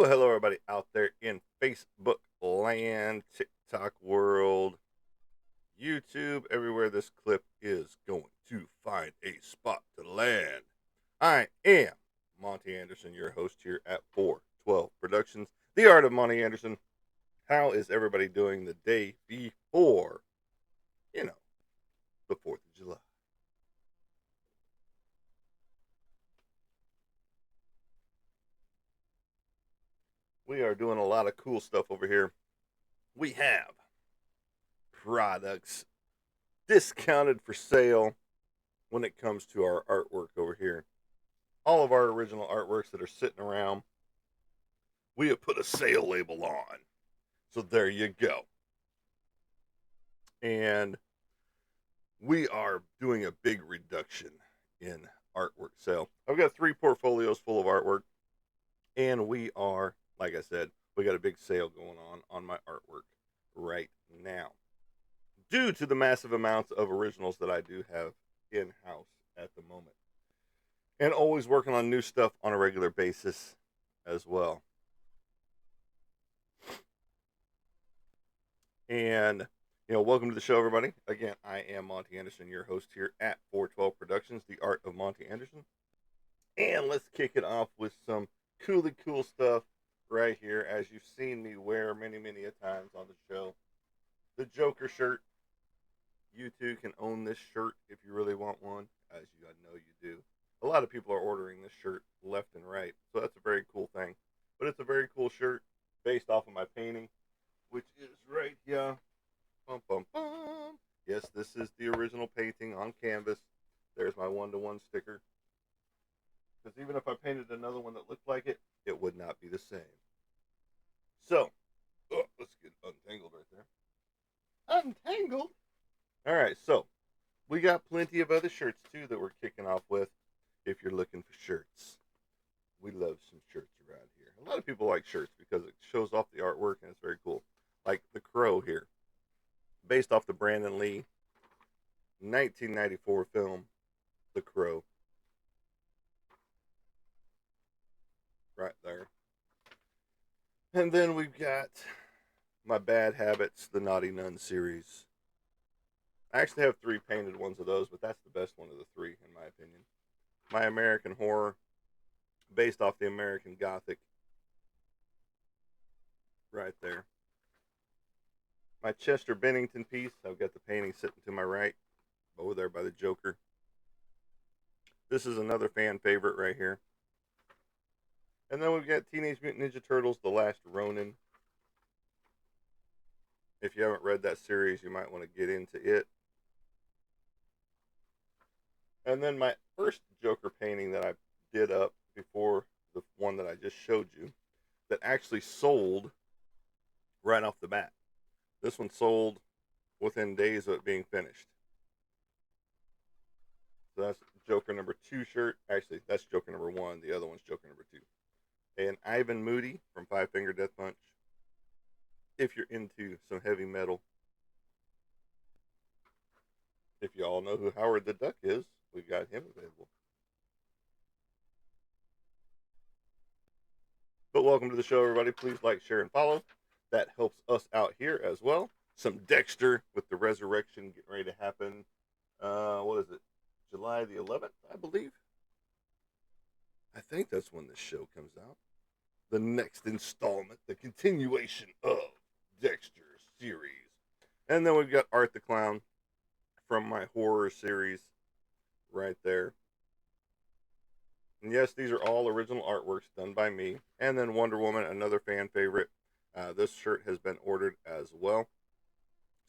Well, hello, everybody out there in Facebook land, TikTok world, YouTube, everywhere this clip is going to find a spot to land. I am Monty Anderson, your host here at 412 Productions, the art of Monty Anderson. How is everybody doing the day before, you know, the 4th of July? We are doing a lot of cool stuff over here. We have products discounted for sale when it comes to our artwork over here. All of our original artworks that are sitting around, we have put a sale label on. So there you go. And we are doing a big reduction in artwork sale. I've got 3 portfolios full of artwork, and we are, like I said, we got a big sale going on my artwork right now. Due to the massive amounts of originals that I do have in house at the moment. And always working on new stuff on a regular basis as well. And, welcome to the show, everybody. Again, I am Monty Anderson, your host here at 412 Productions, the art of Monty Anderson. And let's kick it off with some cool stuff right here, as you've seen me wear many a times on the show. The Joker shirt. You too can own this shirt if you really want one, as I know you do. A lot of people are ordering this shirt left and right, so that's a very cool thing. But it's a very cool shirt based off of my painting, which is right here. Bum, bum, bum. Yes, this is the original painting on canvas. There's my 1-to-1 sticker. Because even if I painted another one that looked like it, it would not be the same. So, let's get untangled right there. Untangled? Alright, so, we got plenty of other shirts too that we're kicking off with if you're looking for shirts. We love some shirts around here. A lot of people like shirts because it shows off the artwork and it's very cool. Like the crow here, based off the Brandon Lee 1994 film, The Crow. Right there. And then we've got my Bad Habits, the Naughty Nun series. I actually have 3 painted ones of those, but that's the best one of the 3, in my opinion. My American Horror, based off the American Gothic. Right there. My Chester Bennington piece, I've got the painting sitting to my right, over there by the Joker. This is another fan favorite right here. And then we've got Teenage Mutant Ninja Turtles, The Last Ronin. If you haven't read that series, you might want to get into it. And then my first Joker painting that I did up before the one that I just showed you, that actually sold right off the bat. This one sold within days of it being finished. So that's Joker number 2 shirt. Actually, that's Joker number 1. The other one's Joker number 2. And Ivan Moody from Five Finger Death Punch. If you're into some heavy metal. If you all know who Howard the Duck is, we've got him available. But welcome to the show, everybody. Please like, share, and follow. That helps us out here as well. Some Dexter with the Resurrection getting ready to happen. What is it? July the 11th, I believe. I think that's when this show comes out. The next installment, the continuation of Dexter's series. And then we've got Art the Clown from my horror series right there. And yes, these are all original artworks done by me. And then Wonder Woman, another fan favorite. This shirt has been ordered as well.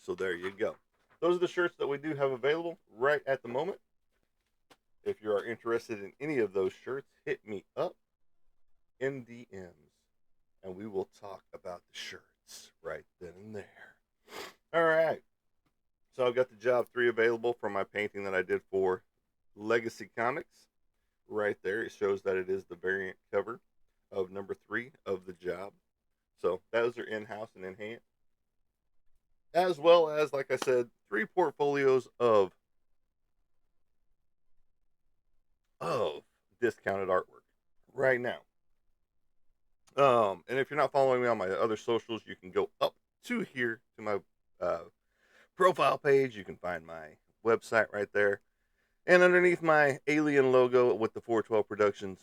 So there you go. Those are the shirts that we do have available right at the moment. If you are interested in any of those shirts, hit me up in DMs. And we will talk about the shirts right then and there. All right. So I've got the Job 3 available from my painting that I did for Legacy Comics. Right there, it shows that it is the variant cover of number 3 of the Job. So those are in-house and in hand. As well as, like I said, 3 portfolios of discounted artwork right now. And if you're not following me on my other socials, you can go up to here to my uh, profile page. You can find my website right there. And underneath my alien logo with the 412 Productions,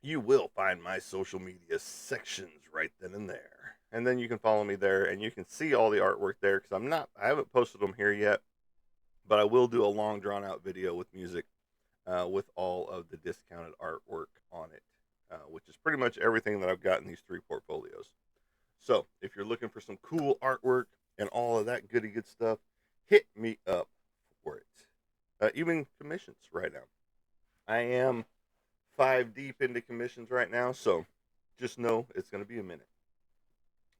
you will find my social media sections right then and there. And then you can follow me there and you can see all the artwork there because I haven't posted them here yet, but I will do a long drawn out video with music with all of the discounted artwork on it, which is pretty much everything that I've got in these three portfolios. So if you're looking for some cool artwork and all of that goody good stuff, hit me up for it. Even commissions right now. I am 5 deep into commissions right now, so just know it's going to be a minute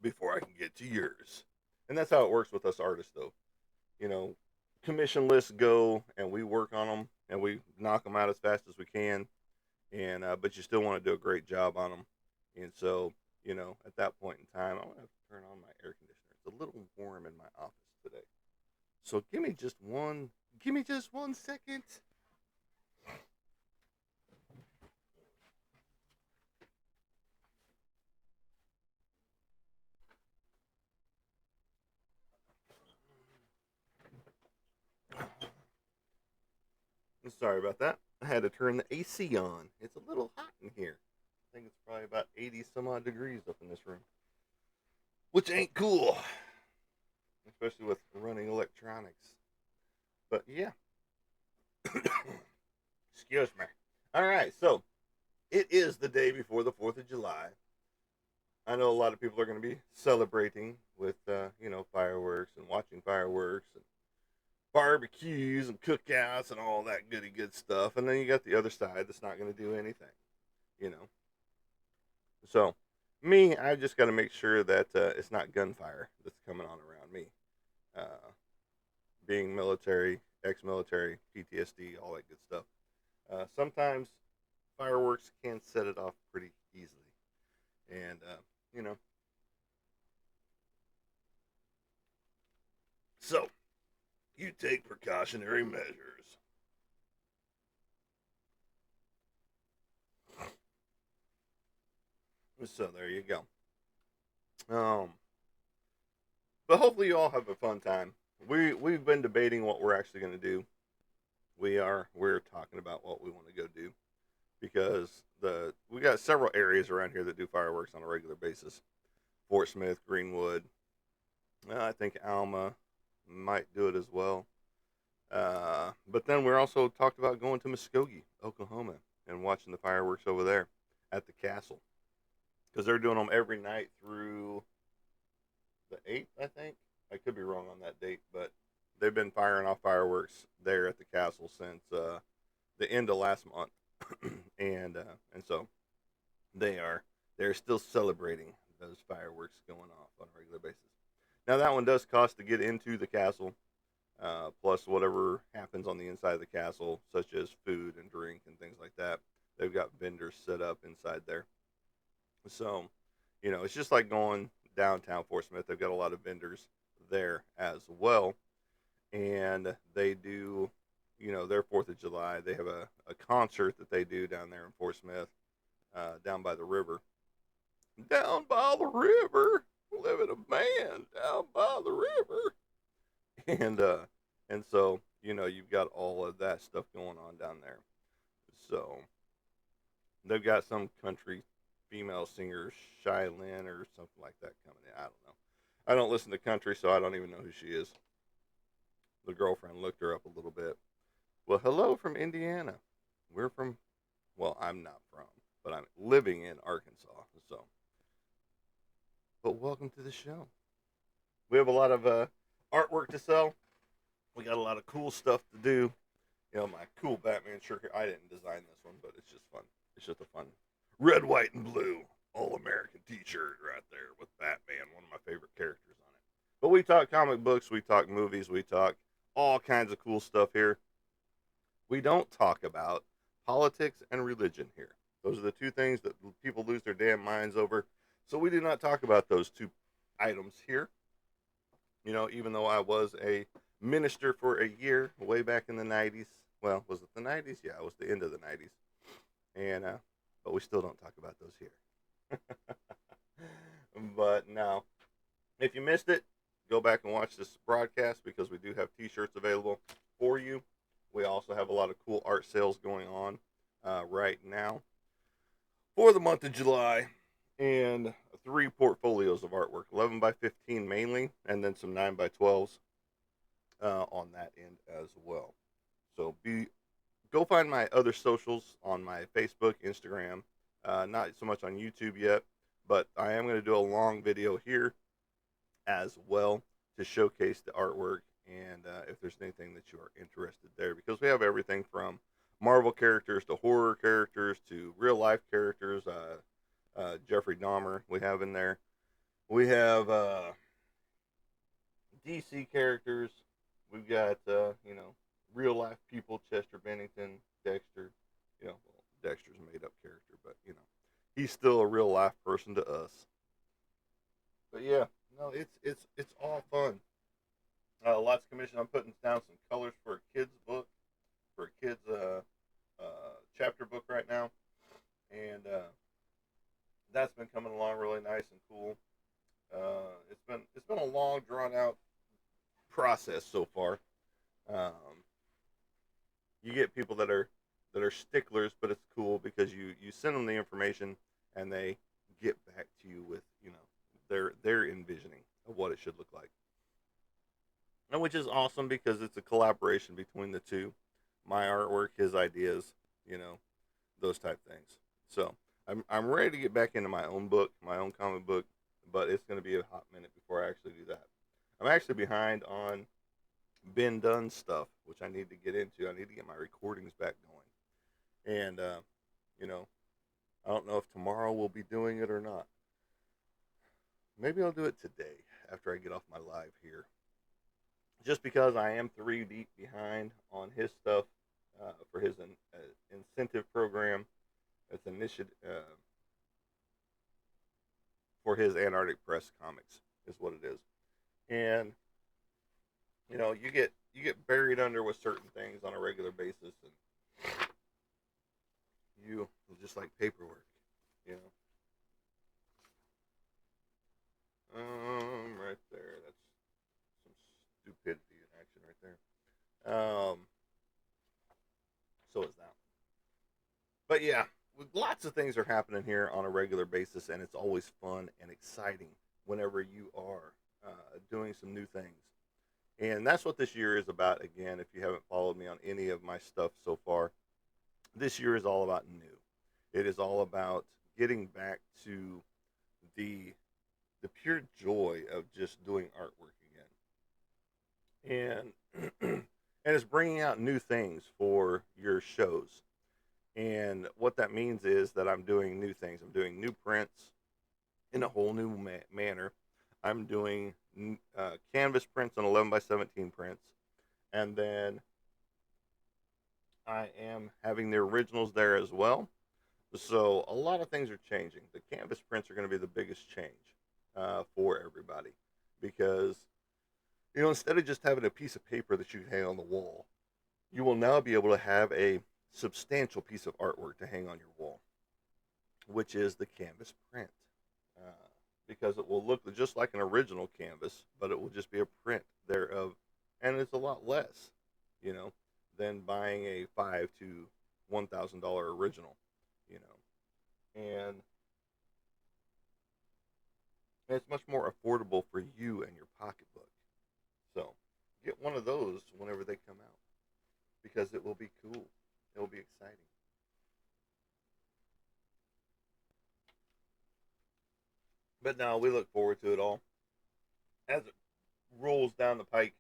before I can get to yours. And that's how it works with us artists, though. You know, commission lists go and we work on them and we knock them out as fast as we can. And but you still want to do a great job on them. And so, at that point in time, I'm gonna have to turn on my air conditioner. It's a little warm in my office today. So give me just 1 second. Sorry about that. I had to turn the AC on. It's a little hot in here. I think it's probably about 80 some odd degrees up in this room, which ain't cool, especially with running electronics. But yeah, excuse me. All right, so it is the day before the 4th of July. I know a lot of people are going to be celebrating with, fireworks and watching fireworks and barbecues and cookouts and all that goody good stuff. And then you got the other side that's not going to do anything, you know. So, me, I just got to make sure that it's not gunfire that's coming on around me. Uh, Being military, ex-military, PTSD, all that good stuff. Sometimes fireworks can set it off pretty easily, and you know. So you take precautionary measures. So there you go. Um, but hopefully you all have a fun time. We've been debating what we're actually going to do. We're talking about what we want to go do because we got several areas around here that do fireworks on a regular basis. Fort Smith, Greenwood. I think Alma might do it as well. But then we're also talked about going to Muskogee, Oklahoma, and watching the fireworks over there at the castle because they're doing them every night through the 8th, I think. I could be wrong on that date, but they've been firing off fireworks there at the castle since the end of last month, and so they're still celebrating those fireworks going off on a regular basis. Now that one does cost to get into the castle, plus whatever happens on the inside of the castle, such as food and drink and things like that. They've got vendors set up inside there. So, it's just like going downtown Fort Smith. They've got a lot of vendors there as well. And they do, their 4th of July. They have a concert that they do down there in Fort Smith, down by the river. Down by the river, living a man down by the river. And, so, you've got all of that stuff going on down there. So, they've got some country female singer, Shy Lynn or something like that coming in. I don't know. I don't listen to country, so I don't even know who she is. The girlfriend looked her up a little bit. Well, hello from Indiana. We're from, well, I'm not from, but I'm living in Arkansas. So, but welcome to the show. We have a lot of artwork to sell. We got a lot of cool stuff to do. My cool Batman shirt here. I didn't design this one, but it's just fun. It's just a fun red, white, and blue all-American t-shirt right there with Batman, one of my favorite characters on it. But we talk comic books, we talk movies, we talk all kinds of cool stuff here. We don't talk about politics and religion here. Those are the two things that people lose their damn minds over. So we do not talk about those two items here. Even though I was a minister for a year way back in the 90s. Well, was it the 90s? Yeah, it was the end of the 90s. And but we still don't talk about those here. But no, if you missed it, go back and watch this broadcast because we do have t-shirts available for you. We also have a lot of cool art sales going on right now for the month of July, and 3 portfolios of artwork, 11 by 15 mainly, and then some 9 by 12s on that end as well. So go find my other socials on my Facebook, Instagram, not so much on YouTube yet, but I am going to do a long video here as well to showcase the artwork and if there's anything that you are interested there, because we have everything from Marvel characters to horror characters to real life characters. Jeffrey Dahmer we have in there. We have DC characters. We've got real life people: Chester Bennington, Dexter. Well, Dexter's a made up character, but he's still a real life person to us. But yeah, no, it's all fun. Lots of commission. I'm putting down some colors for a kid's book, for a kid's chapter book right now, and that's been coming along really nice and cool. It's been a long, drawn out process so far. Um, you get people that are sticklers, but it's cool because you send them the information and they get back to you with their envisioning of what it should look like, and which is awesome because it's a collaboration between the two. My artwork, his ideas, you know, those type things. So I'm ready to get back into my own book, my own comic book, but it's going to be a hot minute before I actually do that. I'm actually behind on been done stuff, which I need to get into. I need to get my recordings back going, and you know, I don't know if tomorrow we'll be doing it or not. Maybe I'll do it today after I get off my live here, just because I am 3 deep behind on his stuff for his incentive program. It's initiative for his Antarctic Press comics is what it is, and you get buried under with certain things on a regular basis, and you just like paperwork, you know. Right there, that's some stupidity in action right there. So is that. But yeah, lots of things are happening here on a regular basis, and it's always fun and exciting whenever you are doing some new things. And that's what this year is about. Again, if you haven't followed me on any of my stuff so far, this year is all about new. It is all about getting back to the the pure joy of just doing artwork again, and and it's bringing out new things for your shows. And what that means is that I'm doing new things. I'm doing new prints in a whole new manner. I'm doing canvas prints and 11 by 17 prints, and then I am having the originals there as well. So a lot of things are changing. The canvas prints are going to be the biggest change for everybody, because instead of just having a piece of paper that you can hang on the wall, you will now be able to have a substantial piece of artwork to hang on your wall, which is the canvas print. Uh, because it will look just like an original canvas, but it will just be a print thereof, and it's a lot less, you know, than buying a $5 to $1,000 original, you know, and it's much more affordable for you and your pocketbook. So get one of those whenever they come out, because it will be cool. It will be exciting. But now we look forward to it all as it rolls down the pike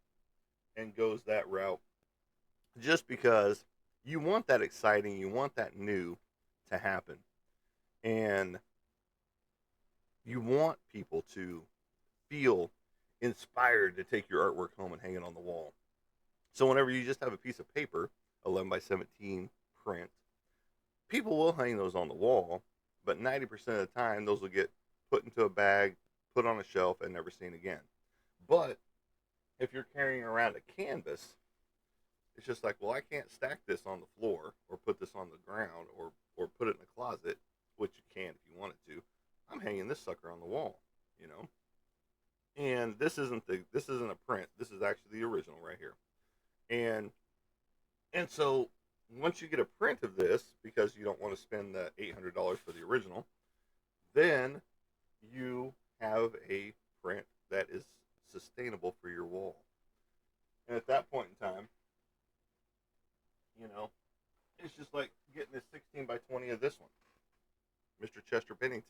and goes that route. Just because you want that exciting, you want that new to happen, and you want people to feel inspired to take your artwork home and hang it on the wall. So whenever you just have a piece of paper, 11 by 17 print, people will hang those on the wall, but 90% of the time those will get put into a bag, put on a shelf, and never seen again. But if you're carrying around a canvas, it's just like, well, I can't stack this on the floor or put this on the ground or put it in a closet, which you can if you wanted to. I'm hanging this sucker on the wall, you know. And this isn't a print. This is actually the original right here. And so once you get a print of this, because you don't want to spend the $800 for the original, then you have a print that is sustainable for your wall. And at that point in time, you know, it's just like getting this 16 by 20 of this one, Mr. Chester Bennington.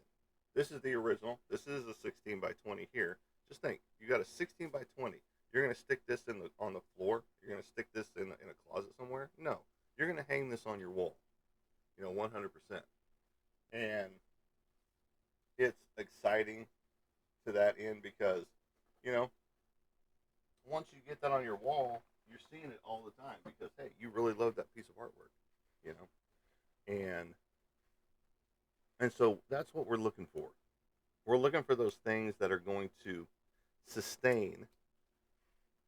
This is the original. This is a 16 by 20 here. Just think, you got a 16 by 20. You're gonna stick this on the floor. You're gonna stick this in a closet somewhere. No, you're gonna hang this on your wall. 100%. And it's exciting to that end because, you know, once you get that on your wall, you're seeing it all the time because hey, you really love that piece of artwork, you know, and so that's what we're looking for. We're looking for those things that are going to sustain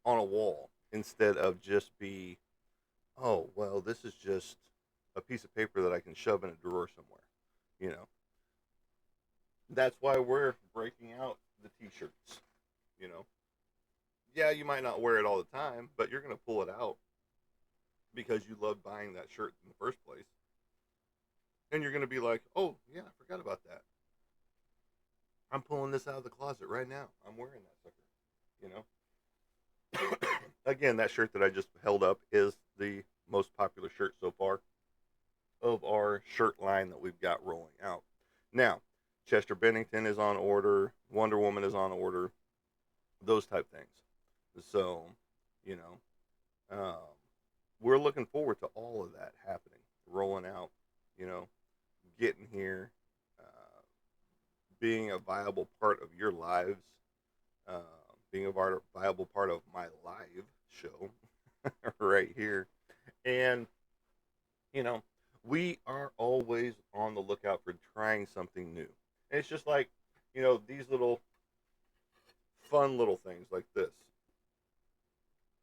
on a wall instead of just be, oh well, this is just a piece of paper that I can shove in a drawer somewhere, you know. That's why we're breaking out the t-shirts, you know. Yeah, you might not wear it all the time, but you're going to pull it out because you love buying that shirt in the first place. And you're going to be like, oh, yeah, I forgot about that. I'm pulling this out of the closet right now. I'm wearing that sucker, you know. Again, that shirt that I just held up is the most popular shirt so far of our shirt line that we've got rolling out. Now, Chester Bennington is on order. Wonder Woman is on order. Those type things. So, you know, we're looking forward to all of that happening, rolling out, you know, getting here, being a viable part of your lives, uh, being a viable part of my live show right here. And, you know, we are always on the lookout for trying something new. And it's just like, you know, these little fun little things like this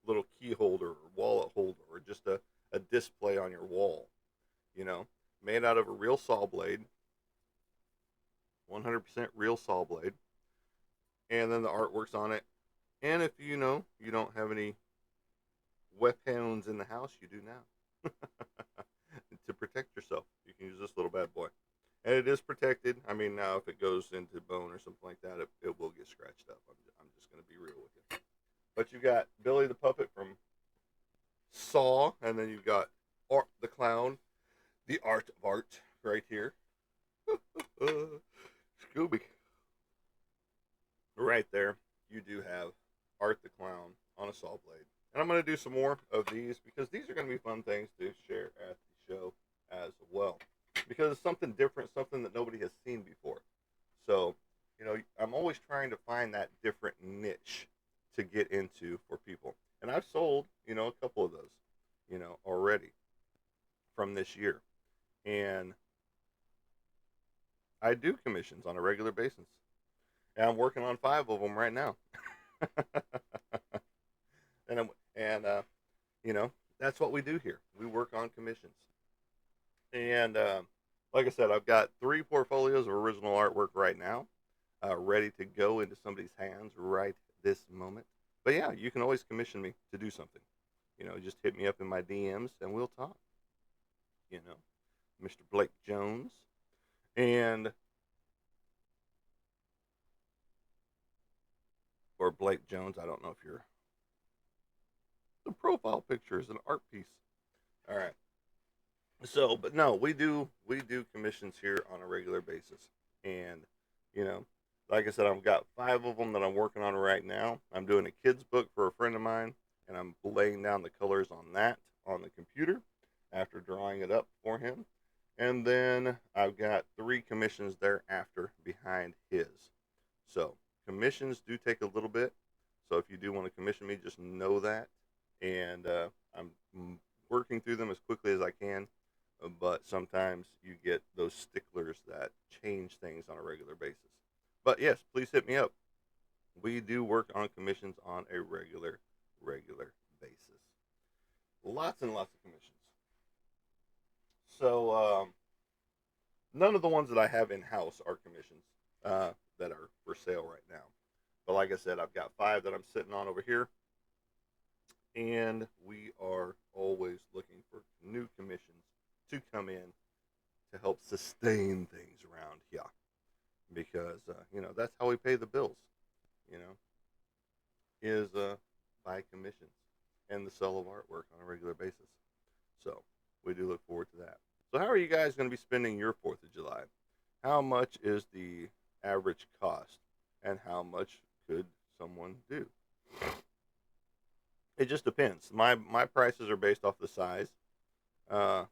little key holder or wallet holder or just a display on your wall, you know, made out of a real saw blade, 100% real saw blade, and then the artwork's on it. And if you know you don't have any weapons in the house, you do now. To protect yourself, you can use this little bad boy. And it is protected. I mean, now if it goes into bone or something like that, it will get scratched up. I'm just going to be real with you. But you got Billy the Puppet from Saw, and then you've got Art the Clown, the Art of Art right here. Scooby. Right there, you do have Art the Clown on a saw blade. And I'm going to do some more of these because these are going to be fun things to share at the show as well. Because it's something different, something that nobody has seen before. So, you know, I'm always trying to find that different niche to get into for people. And I've sold, you know, a couple of those, you know, already from this year. And I do commissions on a regular basis. And I'm working on 5 of them right now. and you know, that's what we do here. We work on commissions. And like I said, I've got 3 portfolios of original artwork right now, ready to go into somebody's hands right this moment. But yeah, you can always commission me to do something. You know, just hit me up in my DMs and we'll talk. You know, Mr. Blake Jones. And, or Blake Jones, I don't know if you're, the profile picture is an art piece. All right. So, but no, we do commissions here on a regular basis. And, you know, like I said, I've got 5 of them that I'm working on right now. I'm doing a kid's book for a friend of mine, and I'm laying down the colors on that on the computer after drawing it up for him. And then I've got 3 commissions thereafter behind his. So commissions do take a little bit. So if you do want to commission me, just know that. And I'm working through them as quickly as I can. But sometimes you get those sticklers that change things on a regular basis. But yes, please hit me up. We do work on commissions on a regular basis. Lots and lots of commissions. So none of the ones that I have in house are commissions. that are for sale right now. But like I said, I've got 5 that I'm sitting on over here, and we are always looking for new commissions to come in to help sustain things around here because that's how we pay the bills. You know, is by commissions and the sale of artwork on a regular basis. So we do look forward to that. So how are you guys going to be spending your 4th of July? How much is the average cost, and how much could someone do? It just depends. My prices are based off the size. Uh,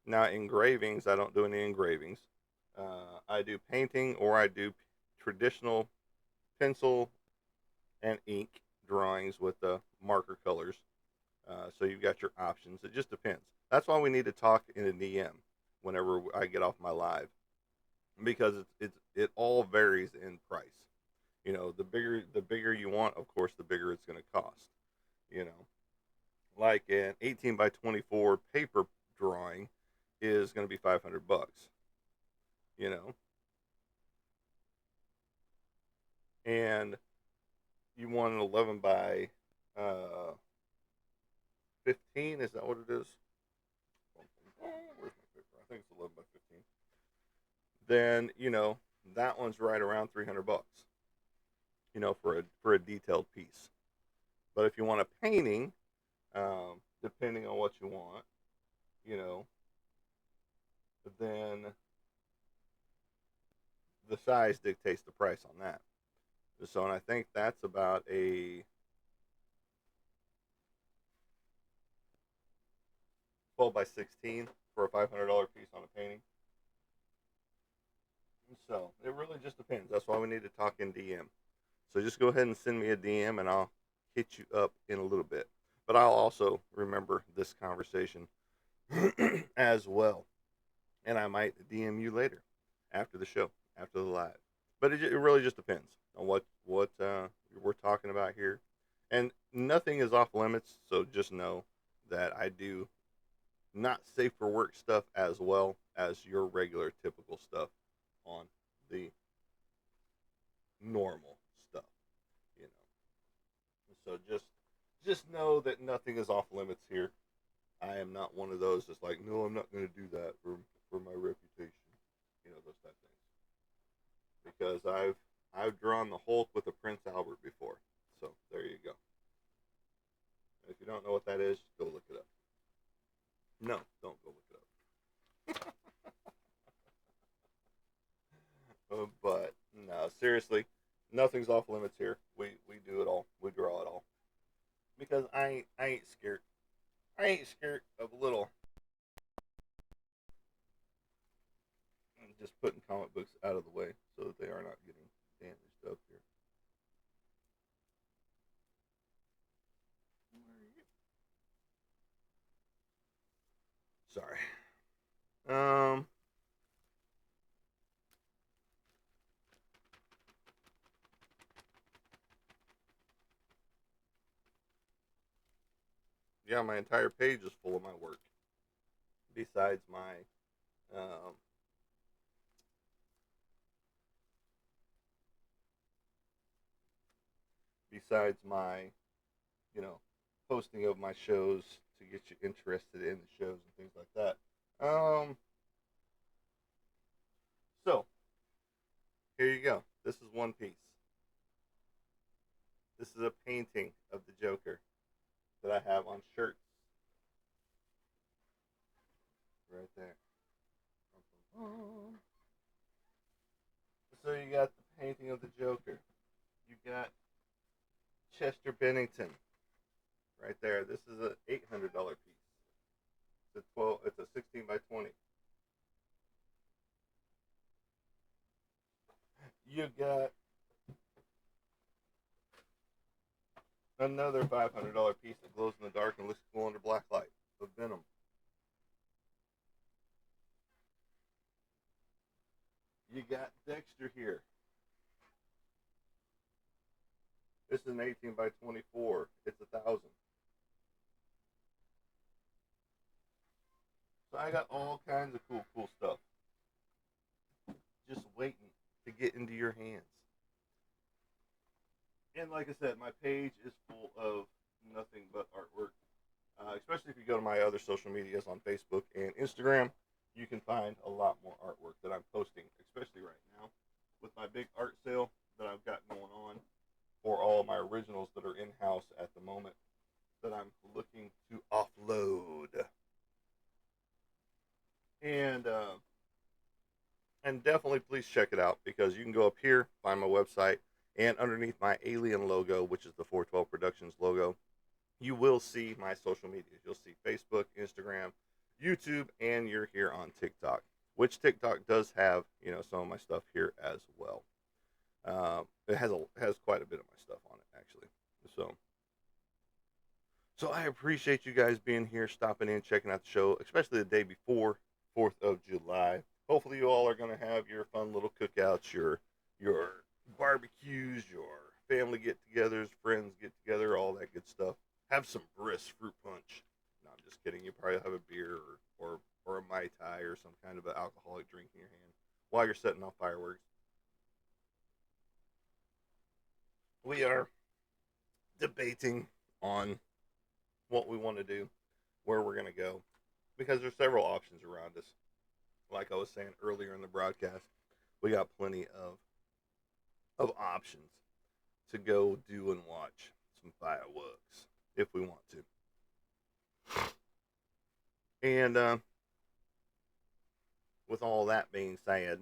Now engravings, I don't do any engravings. I do painting, or I do traditional pencil and ink drawings with the marker colors. So you've got your options. It just depends. That's why we need to talk in a DM whenever I get off my live, because it all varies in price. The bigger you want, of course, the bigger it's going to cost. You know, like an 18 by 24 paper drawing is going to be $500. You know, and you want an 11 by 15. Is that what it is? Where's my paper? I think it's 11 by 15. Then that one's right around $300. For a detailed piece. But if you want a painting, depending on what you want, you know, then the size dictates the price on that. So, and I think that's about a 12 by 16 for a $500 piece on a painting. So it really just depends. That's why we need to talk in DM. So just go ahead and send me a DM, and I'll hit you up in a little bit. But I'll also remember this conversation as well, and I might DM you later after the show, after the live. But it really just depends on what we're talking about here, and nothing is off limits. So just know that I do not safe for work stuff as well as your regular typical stuff on the normal stuff, you know. So just know that nothing is off limits here. I am not one of those that's like, no, I'm not going to do that for my reputation, those type of things. Because I've drawn the Hulk with a Prince Albert before, so there you go. If you don't know what that is, go look it up. No, don't go look it up. But no, seriously, nothing's off limits here. We do it all. We draw it all. Because I ain't scared. I ain't scared of a little. I'm just putting comic books out of the way so that they are not getting damaged up here. Sorry. Um. Yeah, my entire page is full of my work. Besides um, my, you know, posting of my shows to get you interested in the shows and things like that. So here you go. This is one piece. This is a painting of the Joker that I have on shirts right there. So you got the painting of the Joker. You got Chester Bennington right there. This is an $800 piece. It's a 12. It's a 16 by 20. You got another $500 piece that glows in the dark and looks cool under black light of Venom. You got Dexter here. This is an 18 by 24. It's 1,000. So I got all kinds of cool stuff. get into your hands. And like I said, my page is full of nothing but artwork. Especially if you go to my other social medias on Facebook and Instagram, you can find a lot more artwork that I'm posting, especially right now with my big art sale that I've got going on for all my originals that are in-house at the moment that I'm looking to offload. And and definitely please check it out, because you can go up here, find my website, and underneath my alien logo, which is the 412 Productions logo, you will see my social medias. You'll see Facebook, Instagram, YouTube, and you're here on TikTok, which TikTok does have, some of my stuff here as well. It has quite a bit of my stuff on it, actually. So I appreciate you guys being here, stopping in, checking out the show, especially the day before 4th of July. Hopefully you all are going to have your fun little cookouts, your barbecues, your family get-togethers, friends get-together, all that good stuff. Have some Briss fruit punch. No, I'm just kidding. You probably have a beer or a Mai Tai or some kind of an alcoholic drink in your hand while you're setting off fireworks. We are debating on what we want to do, where we're going to go, because there's several options around us. Like I was saying earlier in the broadcast, we got plenty of options to go do and watch some fireworks if we want to. And with all that being said,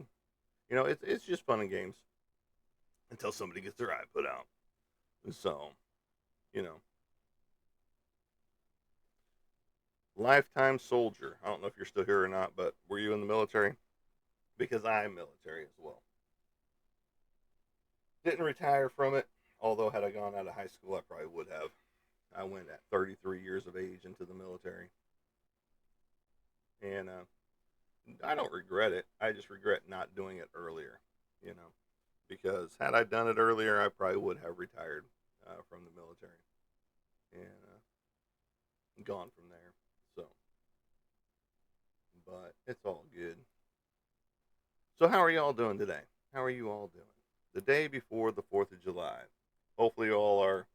it's just fun and games until somebody gets their eye put out. So, lifetime soldier. I don't know if you're still here or not, but were you in the military? Because I'm military as well. Didn't retire from it, although had I gone out of high school, I probably would have. I went at 33 years of age into the military. And I don't regret it. I just regret not doing it earlier, because had I done it earlier, I probably would have retired from the military and gone from there. So, but it's all good. So, how are y'all doing today? How are you all doing? The day before the 4th of July. Hopefully, you all are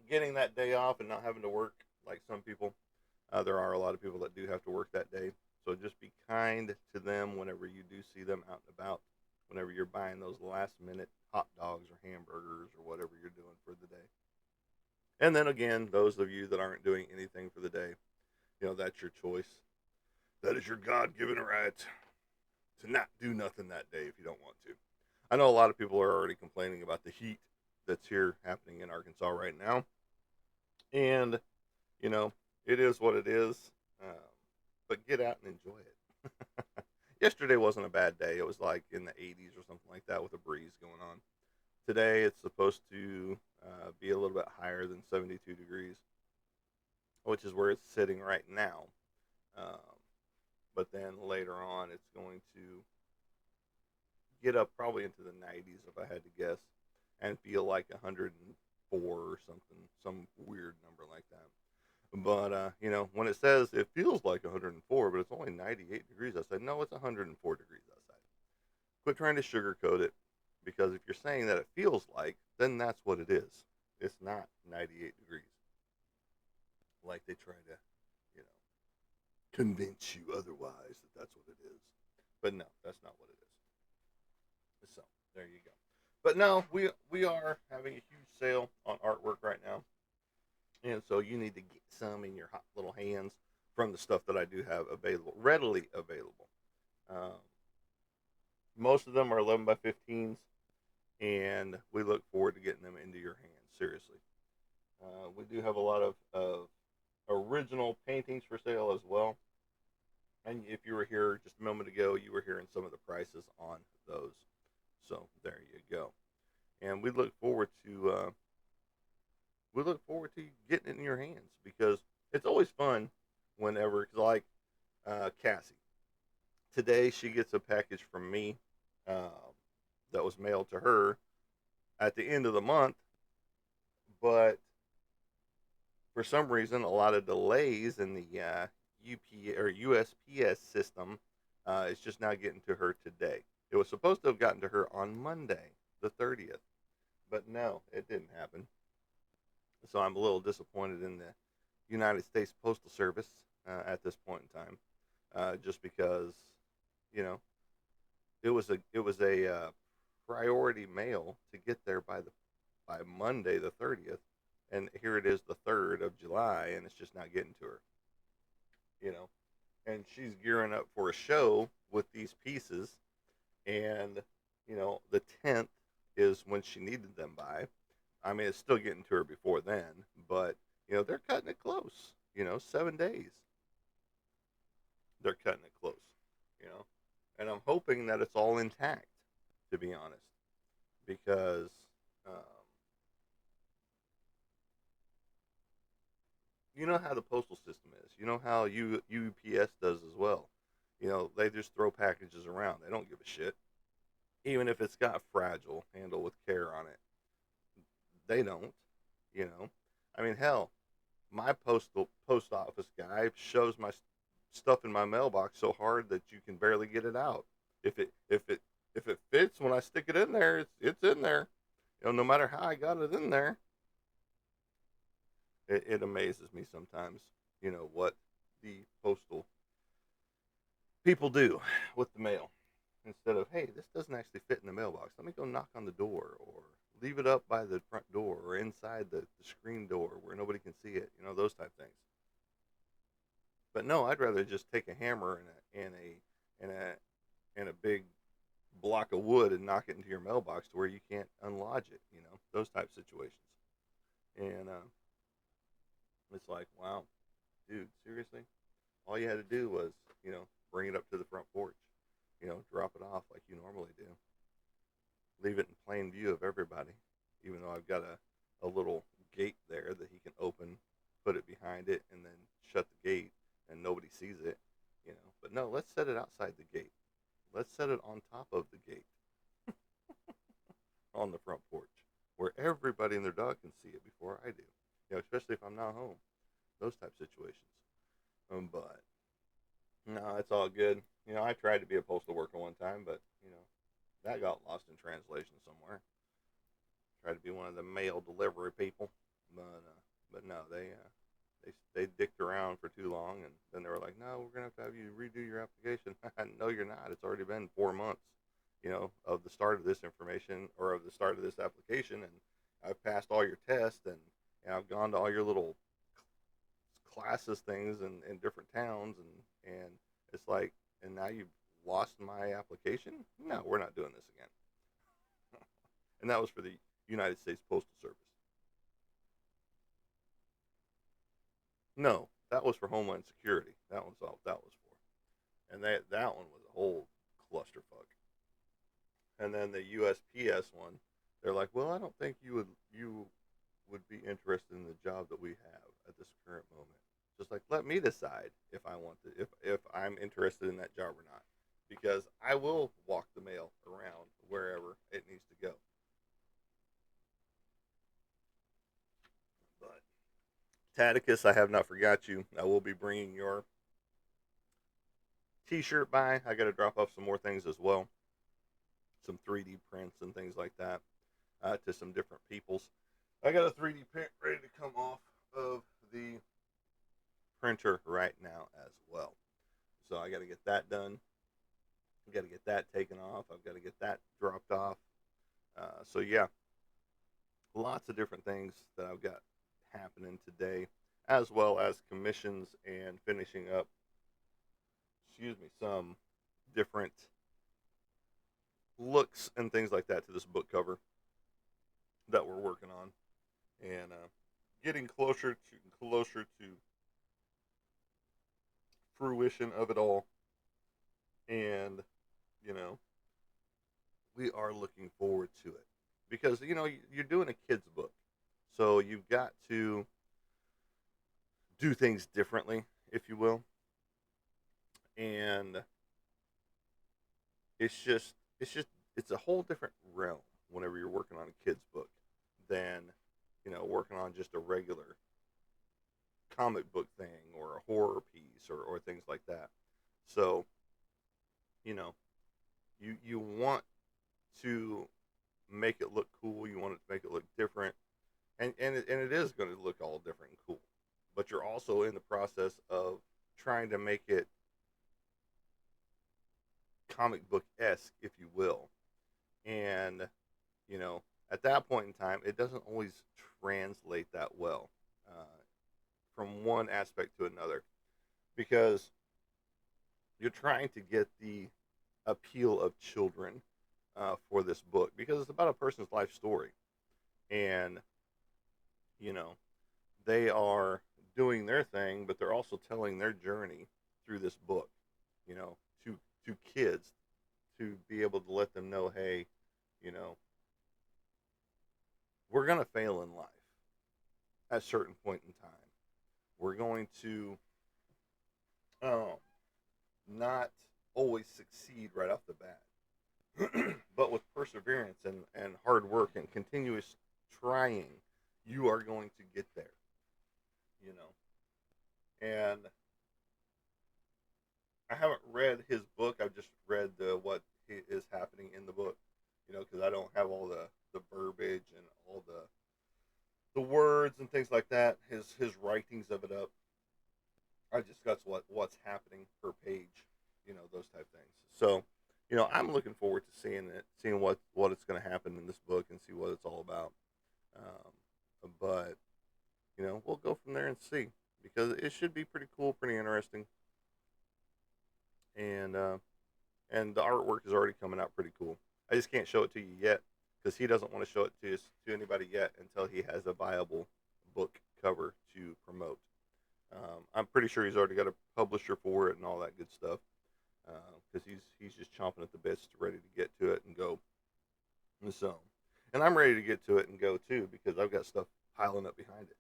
getting that day off and not having to work like some people. There are a lot of people that do have to work that day. So just be kind to them whenever you do see them out and about, whenever you're buying those last minute hot dogs or hamburgers or whatever you're doing for the day. And then again, those of you that aren't doing anything for the day, that's your choice. That is your God-given right to not do nothing that day if you don't want to. I know a lot of people are already complaining about the heat that's here happening in Arkansas right now. And, it is what it is. But get out and enjoy it. Yesterday wasn't a bad day. It was like in the 80s or something like that with a breeze going on. Today it's supposed to be a little bit higher than 72 degrees, which is where it's sitting right now. But then later on it's going to get up probably into the 90s if I had to guess, and feel like 104 or something, some weird number like that. But, when it says it feels like 104, but it's only 98 degrees outside, no, it's 104 degrees outside. Quit trying to sugarcoat it, because if you're saying that it feels like, then that's what it is. It's not 98 degrees. Like they try to, convince you otherwise that that's what it is. But no, that's not what it is. So, there you go. But no, we are having a huge sale on artwork right now. And so you need to get some in your hot little hands from the stuff that I do have available, readily available. Most of them are 11 by 15s, and we look forward to getting them into your hands, seriously. We do have a lot of original paintings for sale as well. And if you were here just a moment ago, you were hearing some of the prices on those. So there you go. And we look forward to getting it in your hands, because it's always fun whenever, like Cassie. Today she gets a package from me that was mailed to her at the end of the month, but for some reason, a lot of delays in the USPS system. It's just now getting to her today. It was supposed to have gotten to her on Monday, the 30th, but no, it didn't happen. So I'm a little disappointed in the United States Postal Service at this point in time, just because you know it was a priority mail to get there by Monday the 30th, and here it is the 3rd of July, and it's just not getting to her. You know, and she's gearing up for a show with these pieces, and the 10th is when she needed them by. I mean, it's still getting to her before then, but they're cutting it close. 7 days. They're cutting it close. You know, and I'm hoping that it's all intact. To be honest, because um, you know how the postal system is. You know how UPS does as well. They just throw packages around. They don't give a shit, even if it's got fragile, handle with care on it. They don't. You know, I mean, hell, my post office guy shoves my stuff in my mailbox so hard that you can barely get it out. If it fits when I stick it in there, it's in there. No matter how I got it in there, it amazes me sometimes. What the postal people do with the mail instead of, hey, this doesn't actually fit in the mailbox. Let me go knock on the door, or leave it up by the front door, or inside the screen door where nobody can see it. Those type things. But no, I'd rather just take a hammer and a big block of wood and knock it into your mailbox to where you can't unlodge it. Those type situations. And it's like, wow, dude, seriously? All you had to do was, bring it up to the front porch. Drop it off like you normally do. Leave it in plain view of everybody. Even though I've got a little gate there that he can open, put it behind it, and then shut the gate, and nobody sees it. But no, let's set it outside the gate. Let's set it on top of the gate on the front porch where everybody and their dog can see it before I do. Especially if I'm not home. Those type situations. But no, it's all good. I tried to be a postal worker one time, but that got lost in translation somewhere. Tried to be one of the mail delivery people, but no, they dicked around for too long, and then they were like, no, we're gonna have you redo your application. No, you're not. It's already been 4 months, of the start of this information, or of the start of this application, and I've passed all your tests, and I've gone to all your little classes things in different towns, and it's like, and now you've lost my application. No, we're not doing this again. And that was for the United States Postal Service. No, that was for Homeland Security. That was all that was for. And that one was a whole clusterfuck. And then the USPS one, they're like, well, I don't think you would be interested in the job that we have at this current moment. Just like, let me decide if I want to, if I'm interested in that job or not, because I will walk the mail around wherever it needs to go. But Taticus, I have not forgot you. I will be bringing your T-shirt by. I got to drop off some more things as well, some 3D prints and things like that, to some different peoples. I got a 3D print ready to come off of the printer right now as well. So I got to get that done. I got to get that taken off. I've got to get that dropped off. So yeah, lots of different things that I've got happening today, as well as commissions and finishing up. Excuse me, some different looks and things like that to this book cover that we're working on, and getting closer to fruition of it all. And you know, we are looking forward to it because you're doing a kids book, so you've got to do things differently, if you will, and it's just it's a whole different realm whenever you're working on a kids book than working on just a regular comic book thing or a horror piece or things like that. So you know You want to make it look cool. You want it to make it look different, and it is going to look all different and cool. But you're also in the process of trying to make it comic book esque, if you will. And you know, at that point in time, it doesn't always translate that well from one aspect to another because you're trying to get the appeal of children for this book because it's about a person's life story, and you know they are doing their thing, but they're also telling their journey through this book. You know, to kids to be able to let them know, hey, you know, we're gonna fail in life at a certain point in time. We're going to um, not always succeed right off the bat. But with perseverance and hard work and continuous trying, you are going to get there, you know. And I haven't read his book. I've just read what is happening in the book, you know, because I don't have all the verbiage and all the words and things like that. His writings of it up. I just got what's happening per page, you know, those type things. So, you know, I'm looking forward to seeing it, seeing what it's going to happen in this book, and see what it's all about. But you know, we'll go from there and see because it should be pretty cool, pretty interesting, and and the artwork is already coming out pretty cool. I just can't show it to you yet because he doesn't want to show it to anybody yet until he has a viable book cover to promote. I'm pretty sure he's already got a publisher for it and all that good stuff because he's just chomping at the bits, ready to get to it and go. And so, and I'm ready to get to it and go too because I've got stuff piling up behind it.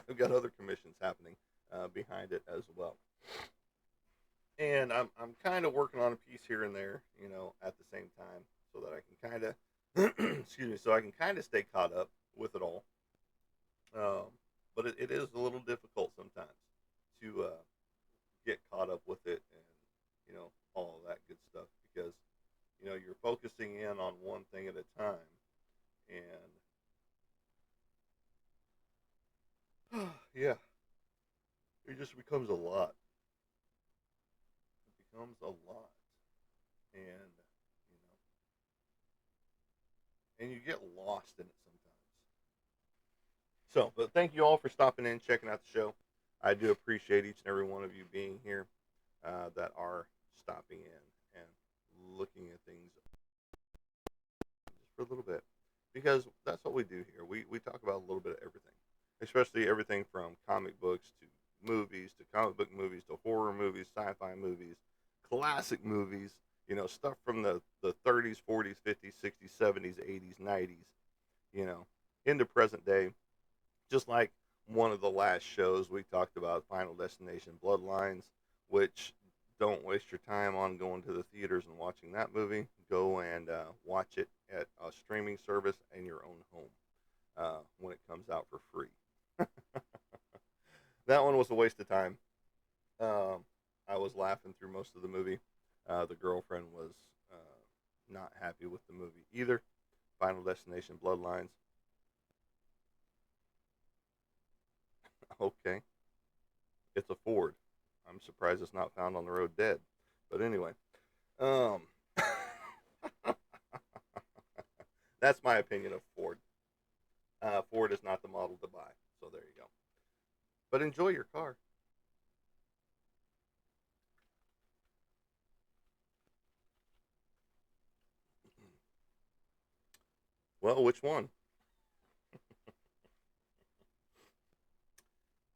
I've got other commissions happening behind it as well, and I'm kind of working on a piece here and there, you know, at the same time, so that I can kind of excuse me, so I can kind of stay caught up with it all. Um, but it is a little difficult sometimes to get caught up with it and you know all of that good stuff because you know you're focusing in on one thing at a time and yeah, it just becomes a lot. It becomes a lot, and you know, and you get lost in it sometimes. So, but thank you all for stopping in, checking out the show. I do appreciate each and every one of you being here that are stopping in and looking at things just for a little bit because that's what we do here. We talk about a little bit of everything, especially everything from comic books to movies to comic book movies to horror movies, sci-fi movies, classic movies, you know, stuff from the 30s, 40s, 50s, 60s, 70s, 80s, 90s, you know, into present day. Just like one of the last shows we talked about, Final Destination Bloodlines, which don't waste your time on going to the theaters and watching that movie. Go and watch it at a streaming service in your own home when it comes out for free. That one was a waste of time. Um, I was laughing through most of the movie. The girlfriend was not happy with the movie either. Final Destination Bloodlines. Okay, it's a Ford. I'm surprised it's not found on the road dead. But anyway, um, that's my opinion of Ford. Ford is not the model to buy. So there you go. But enjoy your car. Well, which one?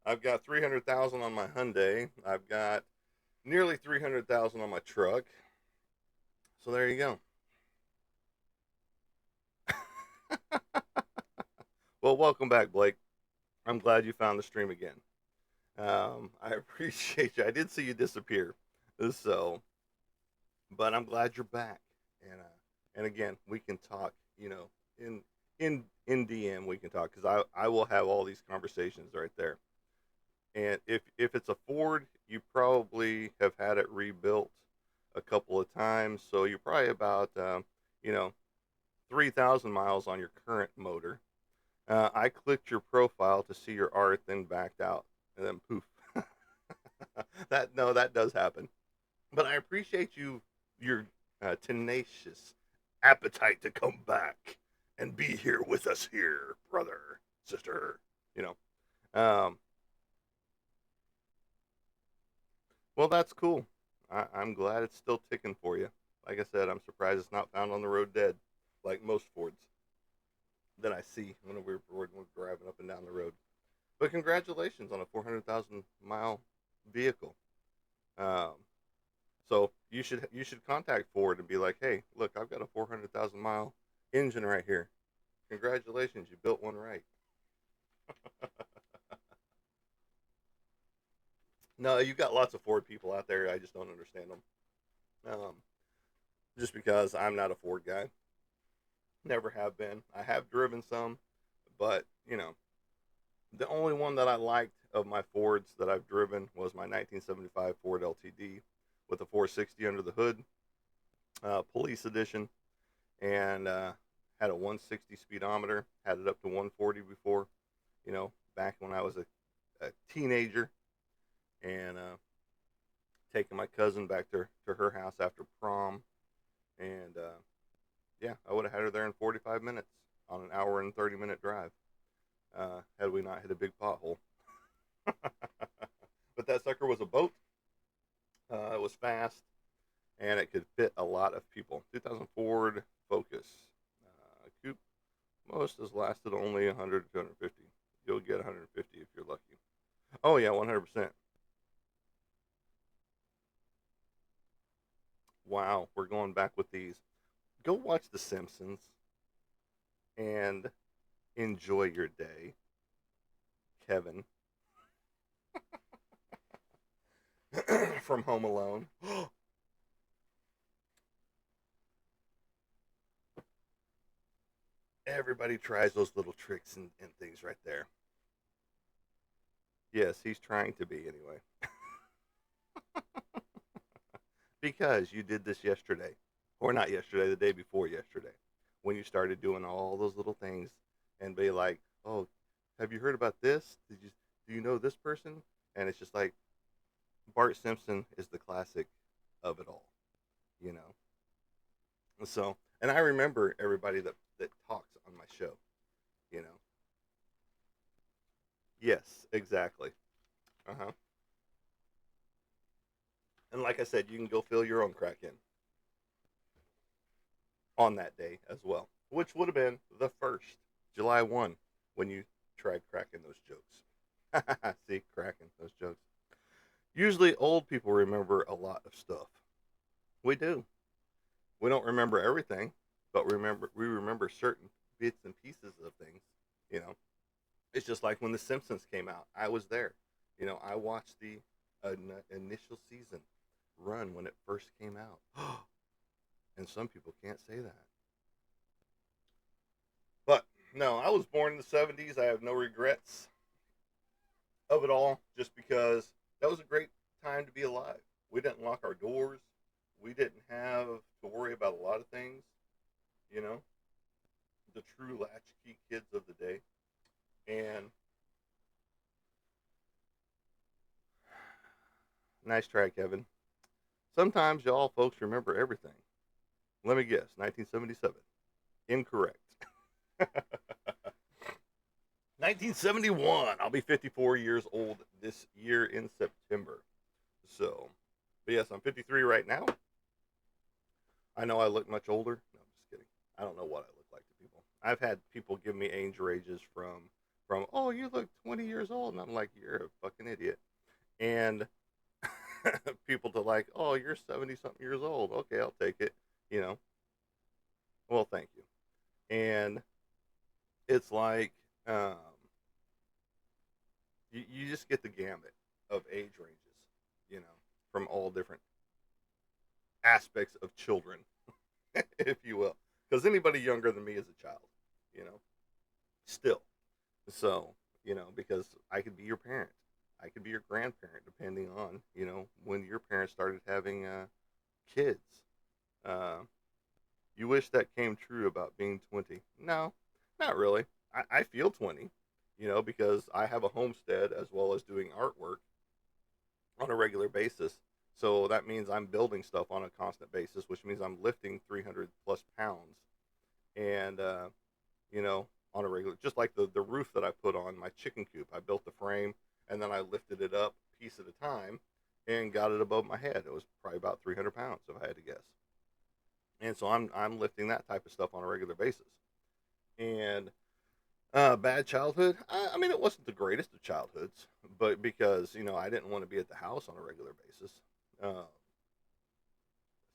I've got 300,000 on my Hyundai. I've got nearly 300,000 on my truck. So there you go. Well, welcome back, Blake. I'm glad you found the stream again. I appreciate you. I did see you disappear, so but I'm glad you're back. And again, we can talk. You know, in DM we can talk because I will have all these conversations right there. And if it's a Ford, you probably have had it rebuilt a couple of times, so you're probably about you know 3,000 miles on your current motor. I clicked your profile to see your art, then backed out, and then poof. That no, that does happen. But I appreciate your tenacious appetite to come back and be here with us here, brother, sister. You know, well, that's cool. I'm glad it's still ticking for you. Like I said, I'm surprised it's not found on the road dead, like most Fords that I see when we're driving up and down the road. But congratulations on a 400,000 mile vehicle. Um, so you should contact Ford and be like, hey, look, I've got a 400,000 mile engine right here. Congratulations, you built one right. No, you got lots of Ford people out there. I just don't understand them. Just because I'm not a Ford guy, never have been. I have driven some, but the only one that I liked of my Fords that I've driven was my 1975 Ford LTD with a 460 under the hood, police edition, and had a 160 speedometer. Had it up to 140 before, back when I was a teenager, and taking my cousin back to her house after prom, and yeah, I would have had her there in 45 minutes on an hour and 30-minute drive, had we not hit a big pothole. But that sucker was a boat. It was fast, and it could fit a lot of people. 2000 Ford Focus coupe. Most has lasted only 100 to 250. You'll get 150 if you're lucky. Oh yeah, 100%. Wow, we're going back with these. Go watch The Simpsons and enjoy your day, Kevin from Home Alone. Everybody tries those little tricks and things right there. Yes, he's trying to be anyway. Because you did this yesterday. Or not yesterday, the day before yesterday. When you started doing all those little things and be like, oh, have you heard about this? Do you know this person? And it's just like Bart Simpson is the classic of it all, you know. So, and I remember everybody that talks on my show, you know. Yes, exactly. Uh huh. And like I said, you can go fill your own crack in on that day as well, which would have been the first, July 1, when you tried cracking those jokes. See, cracking those jokes. Usually, old people remember a lot of stuff. We do. We don't remember everything, but we remember certain bits and pieces of things. You know, it's just like when The Simpsons came out. I was there. I watched the initial season run when it first came out, and some people can't say that. But no, I was born in the '70s. I have no regrets of it all, just because that was a great time to be alive. We didn't lock our doors. We didn't have to worry about a lot of things. You know, the true latchkey kids of the day. And nice try, Kevin. Sometimes y'all folks remember everything. Let me guess, 1977. Incorrect. 1971. I'll be 54 years old this year in September. So, but yes, I'm 53 right now. I know I look much older. No, I'm just kidding. I don't know what I look like to people. I've had people give me age ranges from oh, you look 20 years old, and I'm like, you're a fucking idiot. And people to like, oh, you're 70 something years old. Okay, I'll take it. You know. Well, thank you. And it's like you just get the gamut of age ranges, you know, from all different aspects of children, if you will. Because anybody younger than me is a child, you know, still. So, because I could be your parent, I could be your grandparent, depending on, when your parents started having kids. Uh, you wish that came true about being 20. No, not really. I feel 20, because I have a homestead as well as doing artwork on a regular basis. So that means I'm building stuff on a constant basis, which means I'm lifting 300 plus pounds. And, on a regular, just like the roof that I put on my chicken coop. I built the frame and then I lifted it up piece at a time and got it above my head. It was probably about 300 pounds, if I had to guess. And so I'm lifting that type of stuff on a regular basis. And bad childhood. I mean, it wasn't the greatest of childhoods, but because I didn't want to be at the house on a regular basis, uh,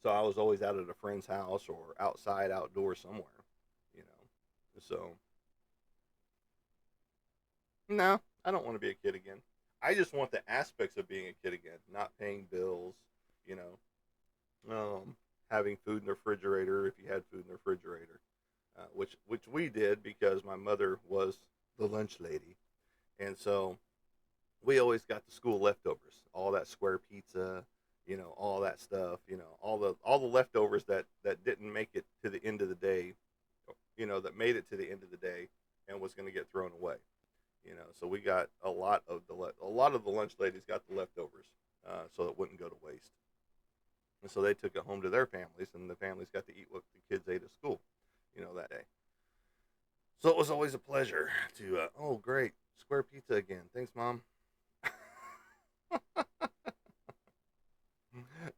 so I was always out at a friend's house or outside, outdoors somewhere. You know, so no, I don't want to be a kid again. I just want the aspects of being a kid again, not paying bills. You having food in the refrigerator if you had food in the refrigerator, which we did because my mother was the lunch lady, and so we always got the school leftovers, all that square pizza, all that stuff, all the leftovers that didn't make it to the end of the day, that made it to the end of the day and was going to get thrown away. So we got a lot of the lunch ladies got the leftovers, so it wouldn't go to waste. And so they took it home to their families, and the families got to eat what the kids ate at school, that day. So it was always a pleasure to, oh, great, square pizza again. Thanks, Mom.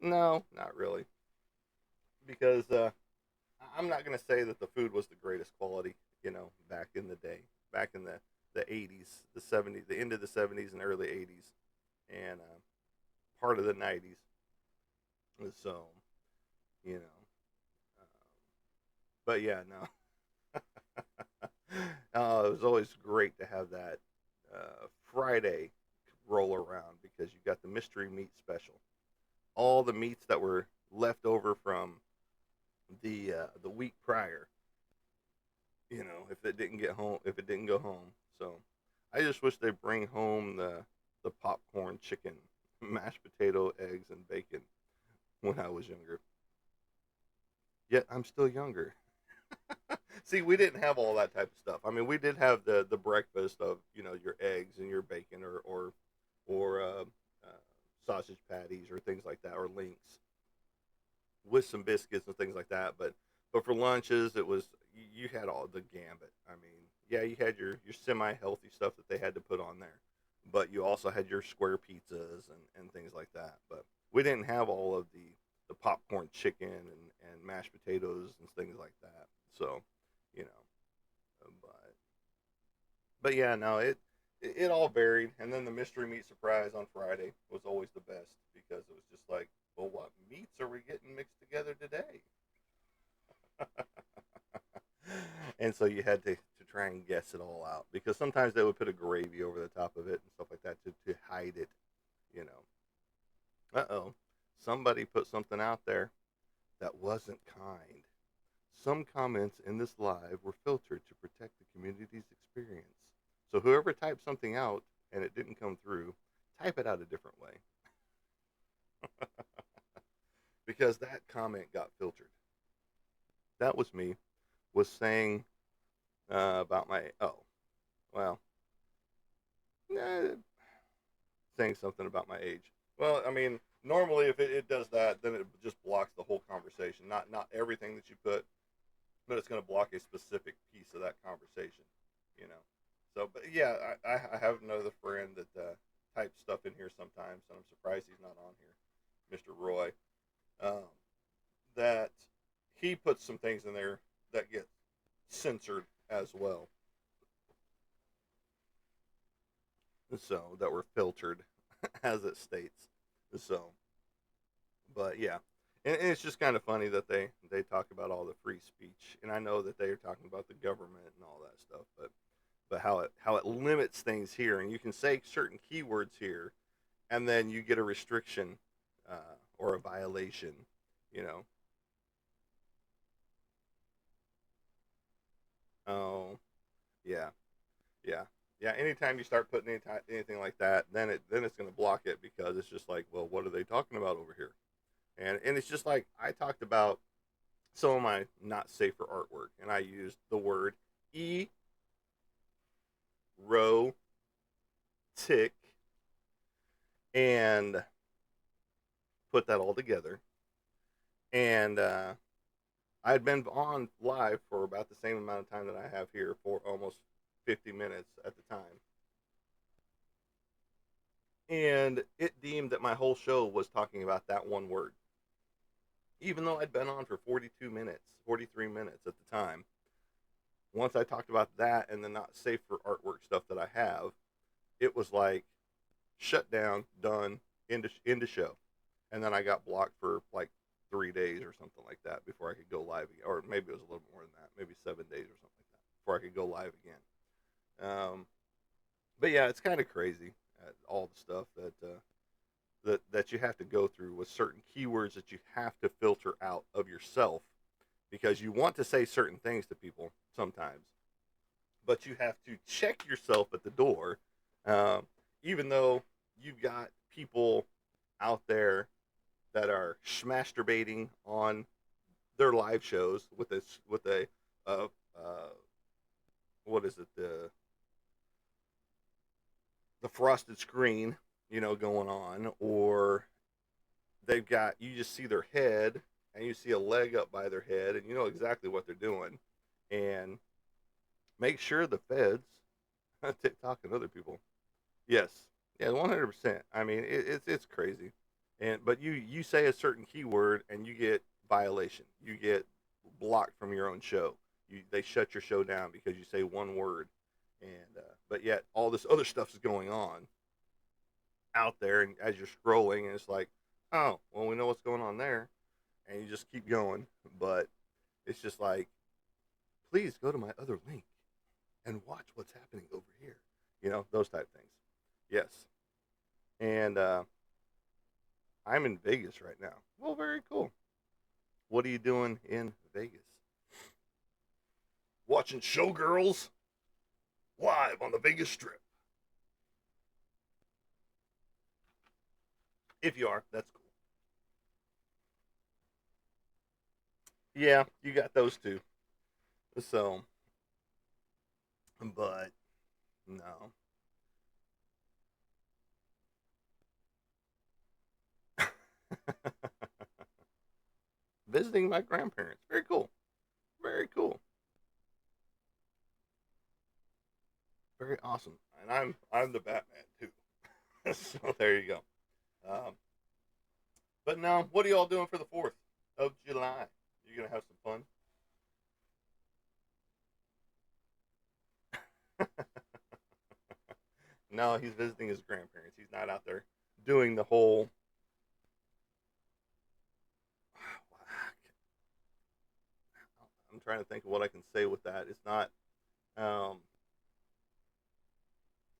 No, not really, because I'm not going to say that the food was the greatest quality, back in the day, back in the 80s, the 70s, the end of the 70s and early 80s, and part of the 90s. So, you know, uh, but yeah, no. It was always great to have that Friday roll around because you got the mystery meat special. All the meats that were left over from the week prior, if it didn't go home. So I just wish they bring home the popcorn chicken, mashed potato, eggs, and bacon when I was younger. Yet I'm still younger. See, we didn't have all that type of stuff. I mean, we did have the breakfast of your eggs and your bacon or sausage patties or things like that or links with some biscuits and things like that. But for lunches, it was you had all the gambit. I mean, yeah, you had your semi healthy stuff that they had to put on there, but you also had your square pizzas and things like that. But we didn't have all of the popcorn chicken and mashed potatoes and things like that. So, you know, but yeah, no, it all varied. And then the mystery meat surprise on Friday was always the best because it was just like, well, what meats are we getting mixed together today? And so you had to try and guess it all out because sometimes they would put a gravy over the top of it and stuff like that to hide it, you know. Uh-oh. Somebody put something out there that wasn't kind. Some comments in this live were filtered to protect the community's experience. So whoever typed something out and it didn't come through, type it out a different way because that comment got filtered. That was me. Was saying about my well, eh, saying something about my age. Well, I mean, normally if it does that, then it just blocks the whole conversation. Not everything that you put, but it's going to block a specific piece of that conversation. You know. So, but yeah, I have another friend that types stuff in here sometimes, and I'm surprised he's not on here, Mr. Roy. Um, that he puts some things in there that get censored as well, so that were filtered, as it states. So, but yeah, and it's just kind of funny that they talk about all the free speech, and I know that they are talking about the government and all that stuff, but how it limits things here, and you can say certain keywords here, and then you get a restriction or a violation, you know. Oh, yeah, yeah, yeah. Anytime you start putting anything like that, then it's going to block it because it's just like, well, what are they talking about over here? And it's just like I talked about some of my not safe for artwork, and I used the word erotic and put that all together. And I had been on live for about the same amount of time that I have here for almost 50 minutes at the time. And it deemed that my whole show was talking about that one word. Even though I'd been on for 42 minutes, 43 minutes at the time. Once I talked about that and the not safe for artwork stuff that I have, it was like shut down, done, into show. And then I got blocked for like 3 days or something like that before I could go live again. Or maybe it was a little more than that, maybe 7 days or something like that before I could go live again. But yeah, it's kind of crazy all the stuff that you have to go through with certain keywords that you have to filter out of yourself because you want to say certain things to people sometimes, but you have to check yourself at the door, um, even though you've got people out there that are masturbating on their live shows with a uh, uh, what is it, the frosted screen, going on, or they've got, you just see their head and you see a leg up by their head and you know exactly what they're doing. And make sure the feds, TikTok and other people, yes, yeah, 100%. I mean, it's crazy. And but you say a certain keyword and you get violation. You get blocked from your own show. They shut your show down because you say one word. And but yet all this other stuff is going on out there, and as you're scrolling, and it's like, oh, well, we know what's going on there, and you just keep going. But it's just like, please go to my other link and watch what's happening over here. Those type things. Yes. And I'm in Vegas right now. Well, very cool. What are you doing in Vegas? Watching Showgirls live on the Vegas Strip. If you are, that's cool. Yeah, you got those two. So, but no. Visiting my grandparents. Very cool. Very cool. Very awesome. And I'm the Batman too. So there you go. Um, but now, what are y'all doing for the 4th of July? You gonna have some fun? No, he's visiting his grandparents. He's not out there doing the whole. I'm trying to think of what I can say with that. It's not, um,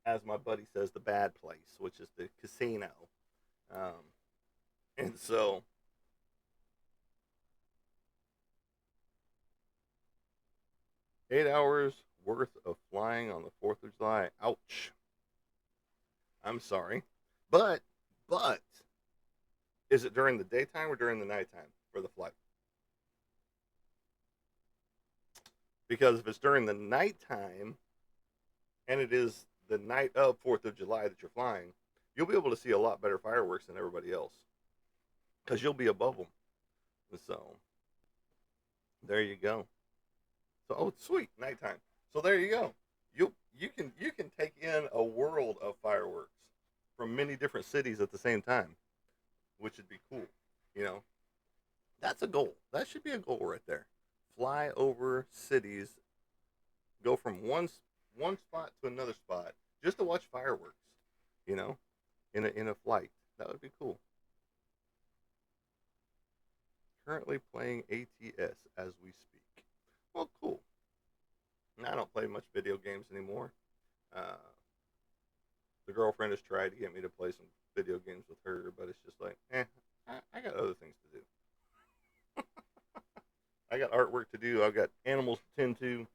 as my buddy says, the bad place, which is the casino. Um, and so, 8 hours worth of flying on the 4th of July. Ouch. I'm sorry. But, but, is it during the daytime or during the nighttime for the flight? Because if it's during the nighttime and it is the night of 4th of July that you're flying, you'll be able to see a lot better fireworks than everybody else because you'll be above them. So there you go. So oh, sweet nighttime. So there you go. You can take in a world of fireworks from many different cities at the same time, which would be cool. You know, that's a goal. That should be a goal right there. Fly over cities, go from one spot to another spot just to watch fireworks. You know, in a flight. That would be cool. Currently playing ATS as we speak. Well, cool. I don't play much video games anymore. Uh, the girlfriend has tried to get me to play some video games with her, but it's just like, I got other things to do. I got artwork to do. I've got animals to tend to.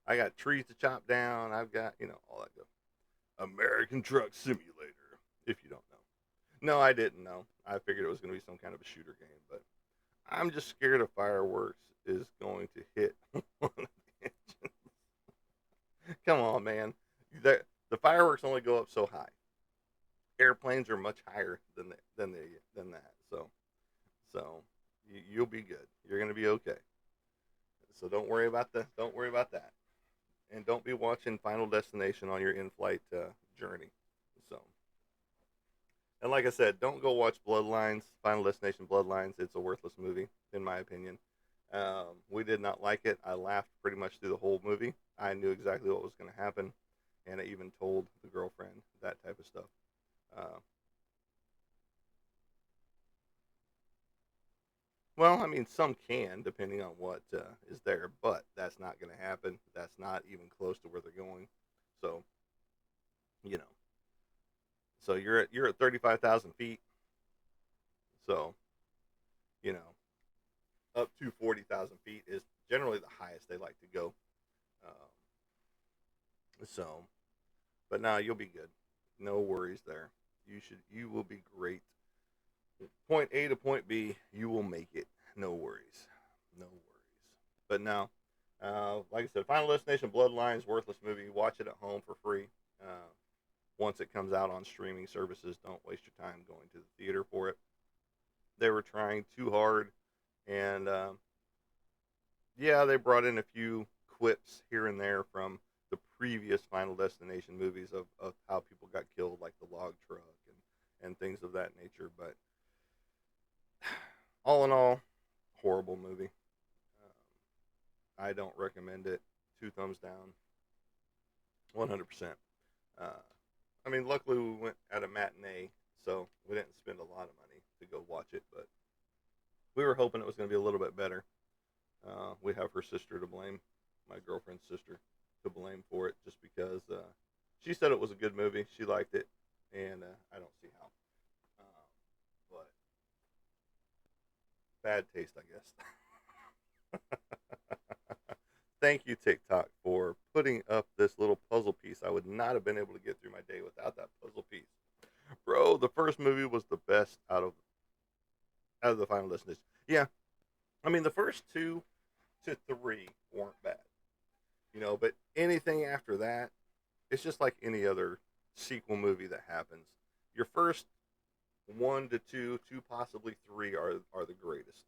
I got trees to chop down. I've got, all that good. American Truck Simulator, if you don't know. No, I didn't know. I figured it was going to be some kind of a shooter game, but I'm just scared of fireworks is going to hit one of the engines. Come on, man. The fireworks only go up so high. Airplanes are much higher than that. So you'll be good. You're going to be okay. So don't worry about that, and don't be watching Final Destination on your in-flight journey. So, and like I said, don't go watch Bloodlines, Final Destination Bloodlines. It's a worthless movie, in my opinion. We did not like it. I laughed pretty much through the whole movie. I knew exactly what was going to happen, and I even told the girlfriend that type of stuff. Uh, well, I mean, some can, depending on what is there, but that's not going to happen. That's not even close to where they're going. So, you know, so you're at 35,000 feet. So, you know, up to 40,000 feet is generally the highest they like to go. Um, so, but now you'll be good. No worries there. You will be great. Point A to point B, you will make it. No worries. No worries. But now, like I said, Final Destination Bloodlines, worthless movie. Watch it at home for free. Uh, Once it comes out on streaming services, don't waste your time going to the theater for it. They were trying too hard, and yeah, they brought in a few quips here and there from the previous Final Destination movies of how people got killed, like the log truck and things of that nature. But all in all, horrible movie. I don't recommend it. Two thumbs down, 100%. Uh, I mean, luckily we went at a matinee, so we didn't spend a lot of money to go watch it, but we were hoping it was going to be a little bit better. We have her sister to blame, my girlfriend's sister, to blame for it, just because she said it was a good movie. She liked it, and I don't see how. But bad taste, I guess. Thank you, TikTok, for putting up this little puzzle piece. I would not have been able to get through my day without that puzzle piece. Bro, the first movie was the best out of the Final Destination. Yeah, I mean the first two to three weren't bad, but anything after that, it's just like any other sequel movie that happens. Your first one to two, two possibly three are the greatest,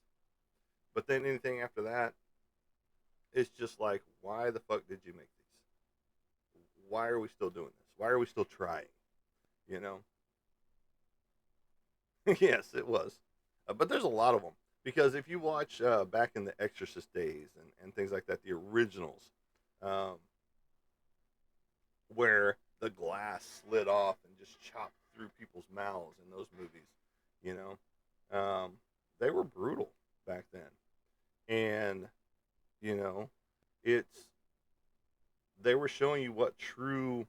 but then anything after that, it's just like, why the fuck did you make these? Why are we still doing this? Why are we still trying? You know? Yes, it was. But there's a lot of them. Because if you watch back in the Exorcist days and things like that, the originals, um, where the glass slid off and just chopped through people's mouths in those movies, you know, they were brutal back then. And, you know, it's, they were showing you what true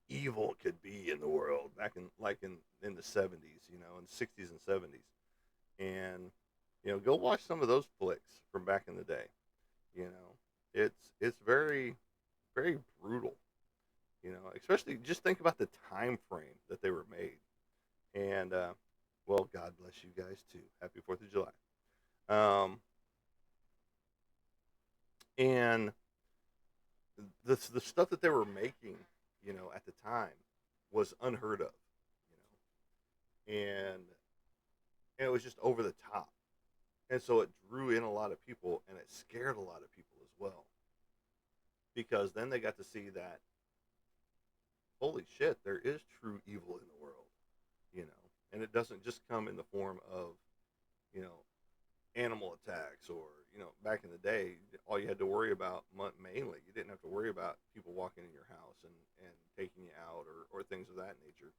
evil could be in the world back in, like in the 70s, in the 60s and 70s. And go watch some of those flicks from back in the day. You know, it's very very brutal. Especially just think about the time frame that they were made. And well, God bless you guys too. Happy 4th of July. And the stuff that they were making, at the time, was unheard of. And it was just over the top. And so it drew in a lot of people, and it scared a lot of people as well, because then they got to see that, holy shit, there is true evil in the world, you know, and it doesn't just come in the form of, you know, animal attacks, or, back in the day, all you had to worry about, mainly, you didn't have to worry about people walking in your house and taking you out, or things of that nature,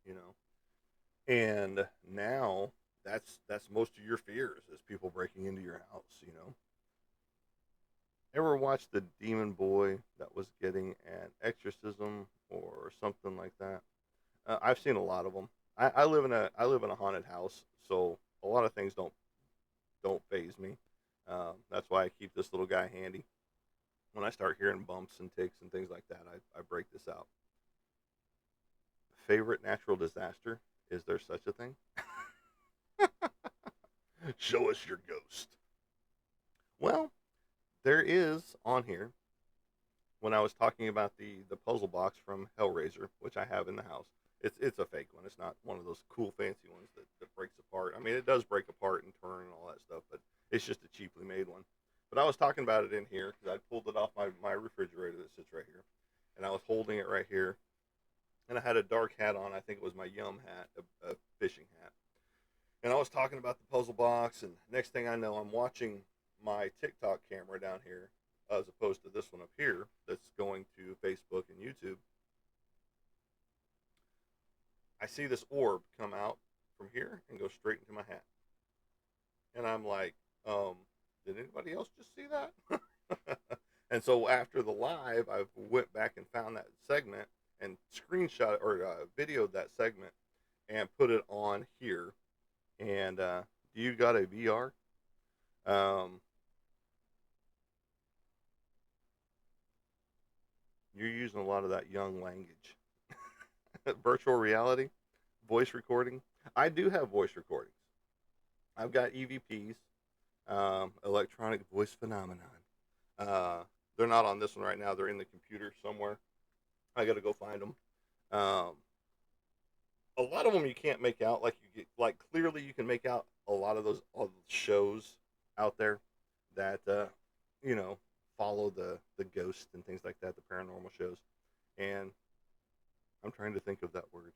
you know. And now that's most of your fears, is people breaking into your house, you know. Ever watched the demon boy that was getting an exorcism or something like that? I've seen a lot of them. I live in a haunted house, so a lot of things don't phase me. That's why I keep this little guy handy. When I start hearing bumps and ticks and things like that, I break this out. favorite natural disaster. Is there such a thing? Show us your ghost. Well, there is on here when I was talking about the puzzle box from Hellraiser, which I have in the house. It's a fake one. It's not one of those cool fancy ones that breaks apart. I mean, it does break apart and turn and all that stuff, but it's just a cheaply made one. But I was talking about it in here because I pulled it off my refrigerator that sits right here, and I was holding it right here, and I had a dark hat on. I think it was my Yum hat, a fishing hat. And I was talking about the puzzle box, and next thing I know, I'm watching my TikTok camera down here, as opposed to this one up here that's going to Facebook and YouTube. I see this orb come out from here and go straight into my hat. And I'm like, did anybody else just see that? And so after the live, I went back and found that segment and screenshot or videoed that segment and put it on here. And do you got a VR? You're using a lot of that young language. Virtual reality, voice recording. I do have voice recordings. I've got EVPs, electronic voice phenomenon. They're not on this one right now. They're in the computer somewhere. I got to go find them. A lot of them you can't make out. Like clearly you can make out a lot of those shows out there that you know follow the ghost and things like that, the paranormal shows. And I'm trying to think of that word.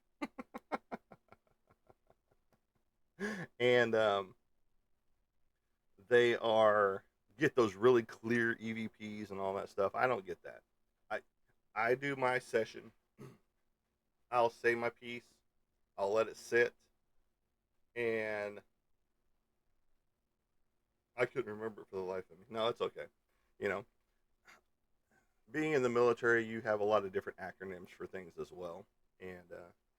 And they are get those really clear EVPs and all that stuff. I don't get that. I do my session. I'll say my piece. I'll let it sit, and I couldn't remember it for the life of me. No, it's okay. You know, being in the military, you have a lot of different acronyms for things as well, and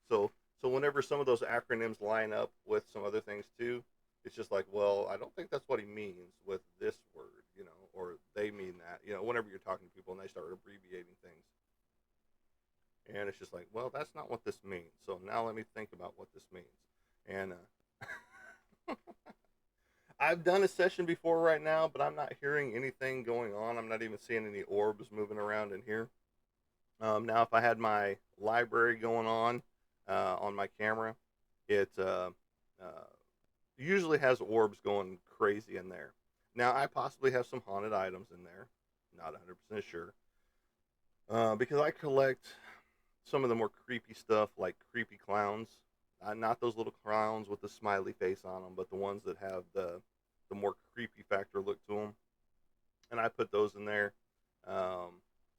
so whenever some of those acronyms line up with some other things too, it's just like, well, I don't think that's what he means with this word, or they mean that, whenever you're talking to people and they start abbreviating things. And it's just like, well, that's not what this means. So now let me think about what this means. And I've done a session before right now, but I'm not hearing anything going on. I'm not even seeing any orbs moving around in here. Now, if I had my library going on my camera, it usually has orbs going crazy in there. Now, I possibly have some haunted items in there. Not 100% sure. Because I collect some of the more creepy stuff, like creepy clowns. Not those little clowns with the smiley face on them, but the ones that have the more creepy factor look to them. And I put those in there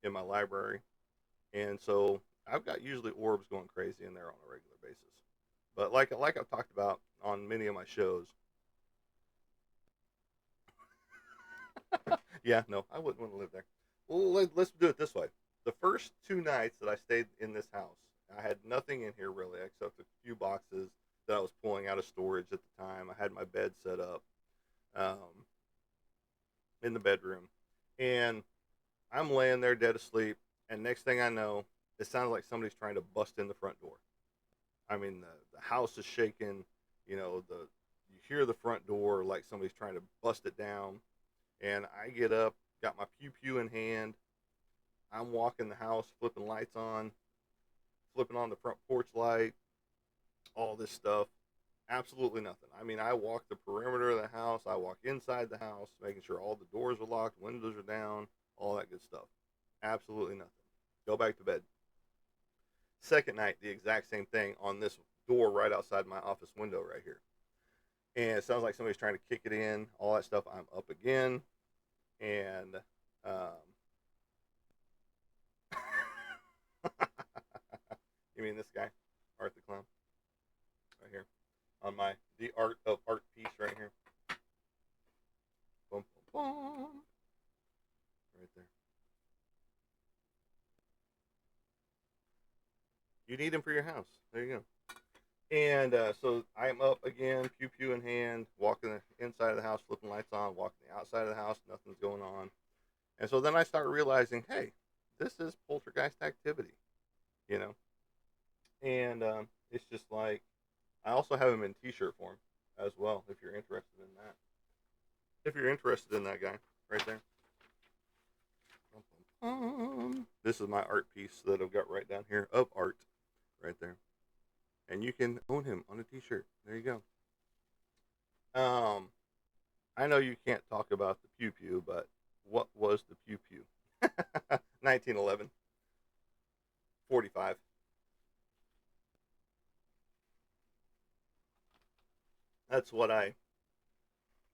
in my library. And so I've got usually orbs going crazy in there on a regular basis. But like I've talked about on many of my shows, yeah, no, I wouldn't want to live there. Well, let's do it this way. The first 2 nights that I stayed in this house, I had nothing in here really except a few boxes that I was pulling out of storage at the time. I had my bed set up in the bedroom, and I'm laying there dead asleep. And next thing I know, it sounds like somebody's trying to bust in the front door. I mean, the house is shaking. You hear the front door like somebody's trying to bust it down. And I get up, got my pew pew in hand. I'm walking the house, flipping lights on, flipping on the front porch light, all this stuff. Absolutely nothing. I mean, I walk the perimeter of the house. I walk inside the house, making sure all the doors are locked, windows are down, all that good stuff. Absolutely nothing. Go back to bed. Second night, the exact same thing on this door right outside my office window right here. And it sounds like somebody's trying to kick it in, all that stuff. I'm up again. And you mean this guy, Art the Clown, right here, on my The Art of Art piece right here. Boom, boom, boom. Right there. You need him for your house. There you go. And so I'm up again, pew pew in hand, walking the inside of the house, flipping lights on, walking the outside of the house, nothing's going on. And so then I start realizing, hey, this is poltergeist activity, you know. And it's just like I also have him in T-shirt form as well. If you're interested in that, if you're interested in that guy right there. This is my art piece that I've got right down here of art right there, and you can own him on a T-shirt. There you go. Um, I know you can't talk about the pew pew, but what was the pew pew? 1911, 45. That's what I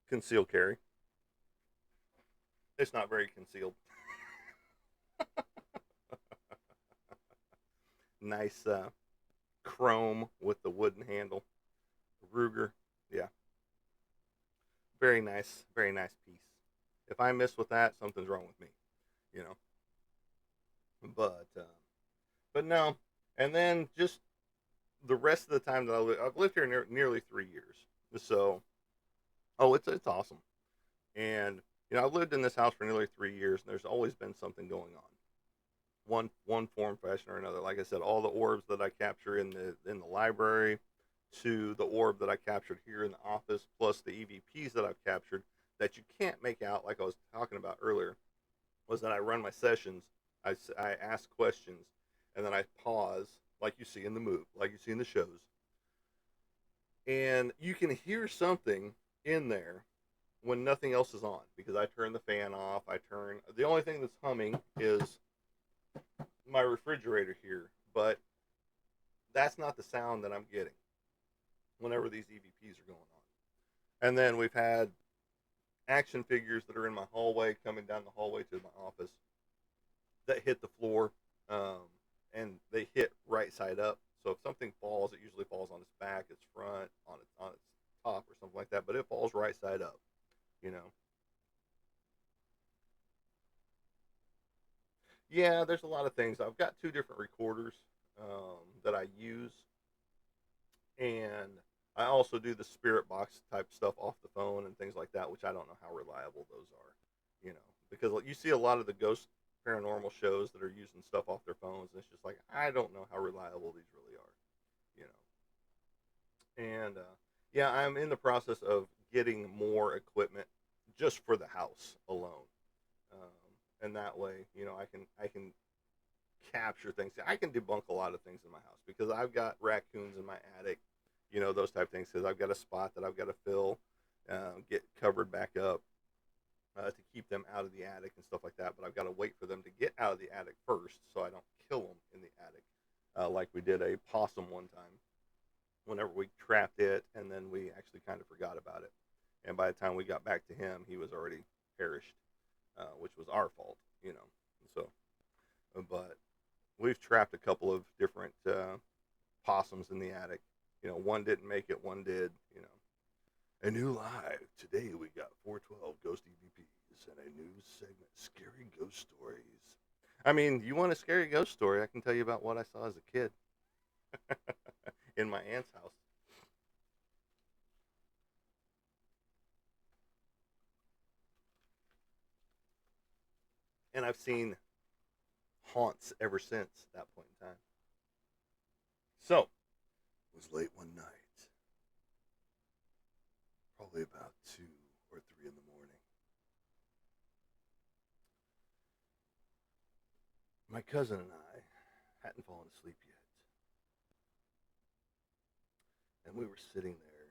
conceal carry. It's not very concealed. Nice chrome with the wooden handle. Ruger. Yeah, very nice piece. If I miss with that, something's wrong with me, you know. But no. And then just the rest of the time that I've lived here nearly 3 years. So, oh, it's awesome. And I've lived in this house for nearly 3 years, and there's always been something going on, one form, fashion, or another. Like I said, all the orbs that I capture in the library, to the orb that I captured here in the office, plus the EVPs that I've captured that you can't make out, like I was talking about earlier, was that I run my sessions, I ask questions, and then I pause, like you see in the move, like you see in the shows, and you can hear something in there when nothing else is on because I turn the fan off. The only thing that's humming is my refrigerator here, but that's not the sound that I'm getting whenever these EVPs are going on. And then we've had action figures that are in my hallway coming down the hallway to my office that hit the floor, um, and they hit right side up. So if something falls, it usually falls on its back, its front, on its top, or something like that. But it falls right side up. You know. Yeah, there's a lot of things. I've got two different recorders that I use, and I also do the spirit box type stuff off the phone and things like that, which I don't know how reliable those are. Because you see a lot of the ghost paranormal shows that are using stuff off their phones, and it's just like I don't know how reliable these really are. You and yeah, I'm in the process of getting more equipment just for the house alone, and that way, I can capture things. I can debunk a lot of things in my house because I've got raccoons in my attic, those type of things. Because I've got a spot that I've got to fill, get covered back up to keep them out of the attic and stuff like that. But I've got to wait for them to get out of the attic first, so I don't kill them in the attic, like we did a possum one time. Whenever we trapped it, and then we actually kind of forgot about it, and by the time we got back to him, he was already perished, which was our fault, So, but we've trapped a couple of different possums in the attic. One didn't make it, one did. A new live today. We got 412 Ghost EVPs and a new segment, Scary Ghost Stories. I mean, you want a scary ghost story? I can tell you about what I saw as a kid in my aunt's house. And I've seen haunts ever since that point in time. So, it was late one night, probably about 2 or 3 in the morning. My cousin and I hadn't fallen asleep yet, and we were sitting there.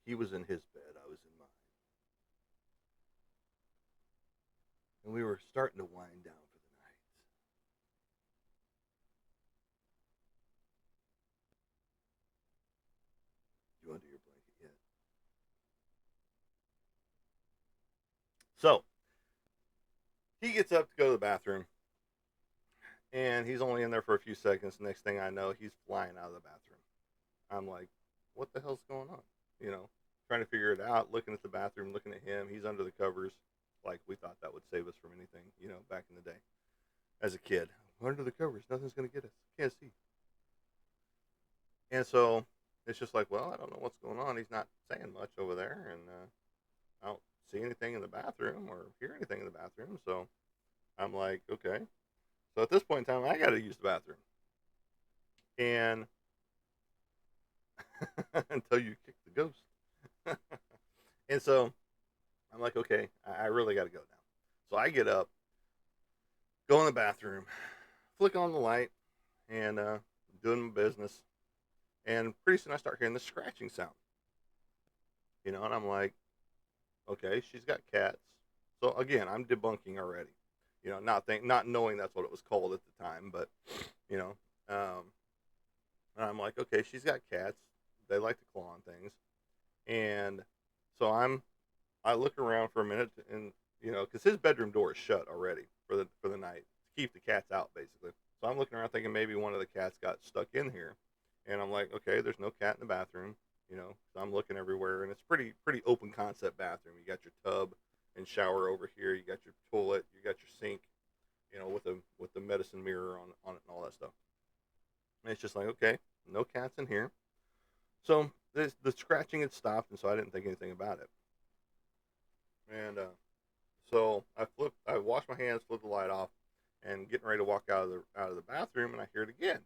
He was in his bed, I was in mine, and we were starting to wind down for the night. You under your blanket yet? So he gets up to go to the bathroom, and he's only in there for a few seconds. Next thing I know, he's flying out of the bathroom. I'm like, what the hell's going on? You know, Trying to figure it out, looking at the bathroom, looking at him. He's under the covers. Like we thought that would save us from anything, back in the day as a kid. We're under the covers. Nothing's going to get us. Can't see. And so it's just like, well, I don't know what's going on. He's not saying much over there. And I don't see anything in the bathroom or hear anything in the bathroom. So I'm like, okay. So at this point in time, I got to use the bathroom. and until you kick the ghost. And so I'm like, okay, I really got to go now. So I get up, go in the bathroom, flick on the light, and doing my business. And pretty soon I start hearing the scratching sound, and I'm like, okay, she's got cats. So again, I'm debunking already, not knowing that's what it was called at the time, but you know, um, and I'm like, okay, she's got cats. They like to claw on things, and so I look around for a minute, and because his bedroom door is shut already for the night to keep the cats out, basically. So I'm looking around thinking maybe one of the cats got stuck in here, and I'm like, okay, there's no cat in the bathroom, So I'm looking everywhere, and it's pretty open concept bathroom. You got your tub and shower over here. You got your toilet. You got your sink, with the medicine mirror on it and all that stuff. And it's just like, okay, no cats in here. So the scratching had stopped, and so I didn't think anything about it. And so I wash my hands, flip the light off, and getting ready to walk out of the bathroom, and I hear it again.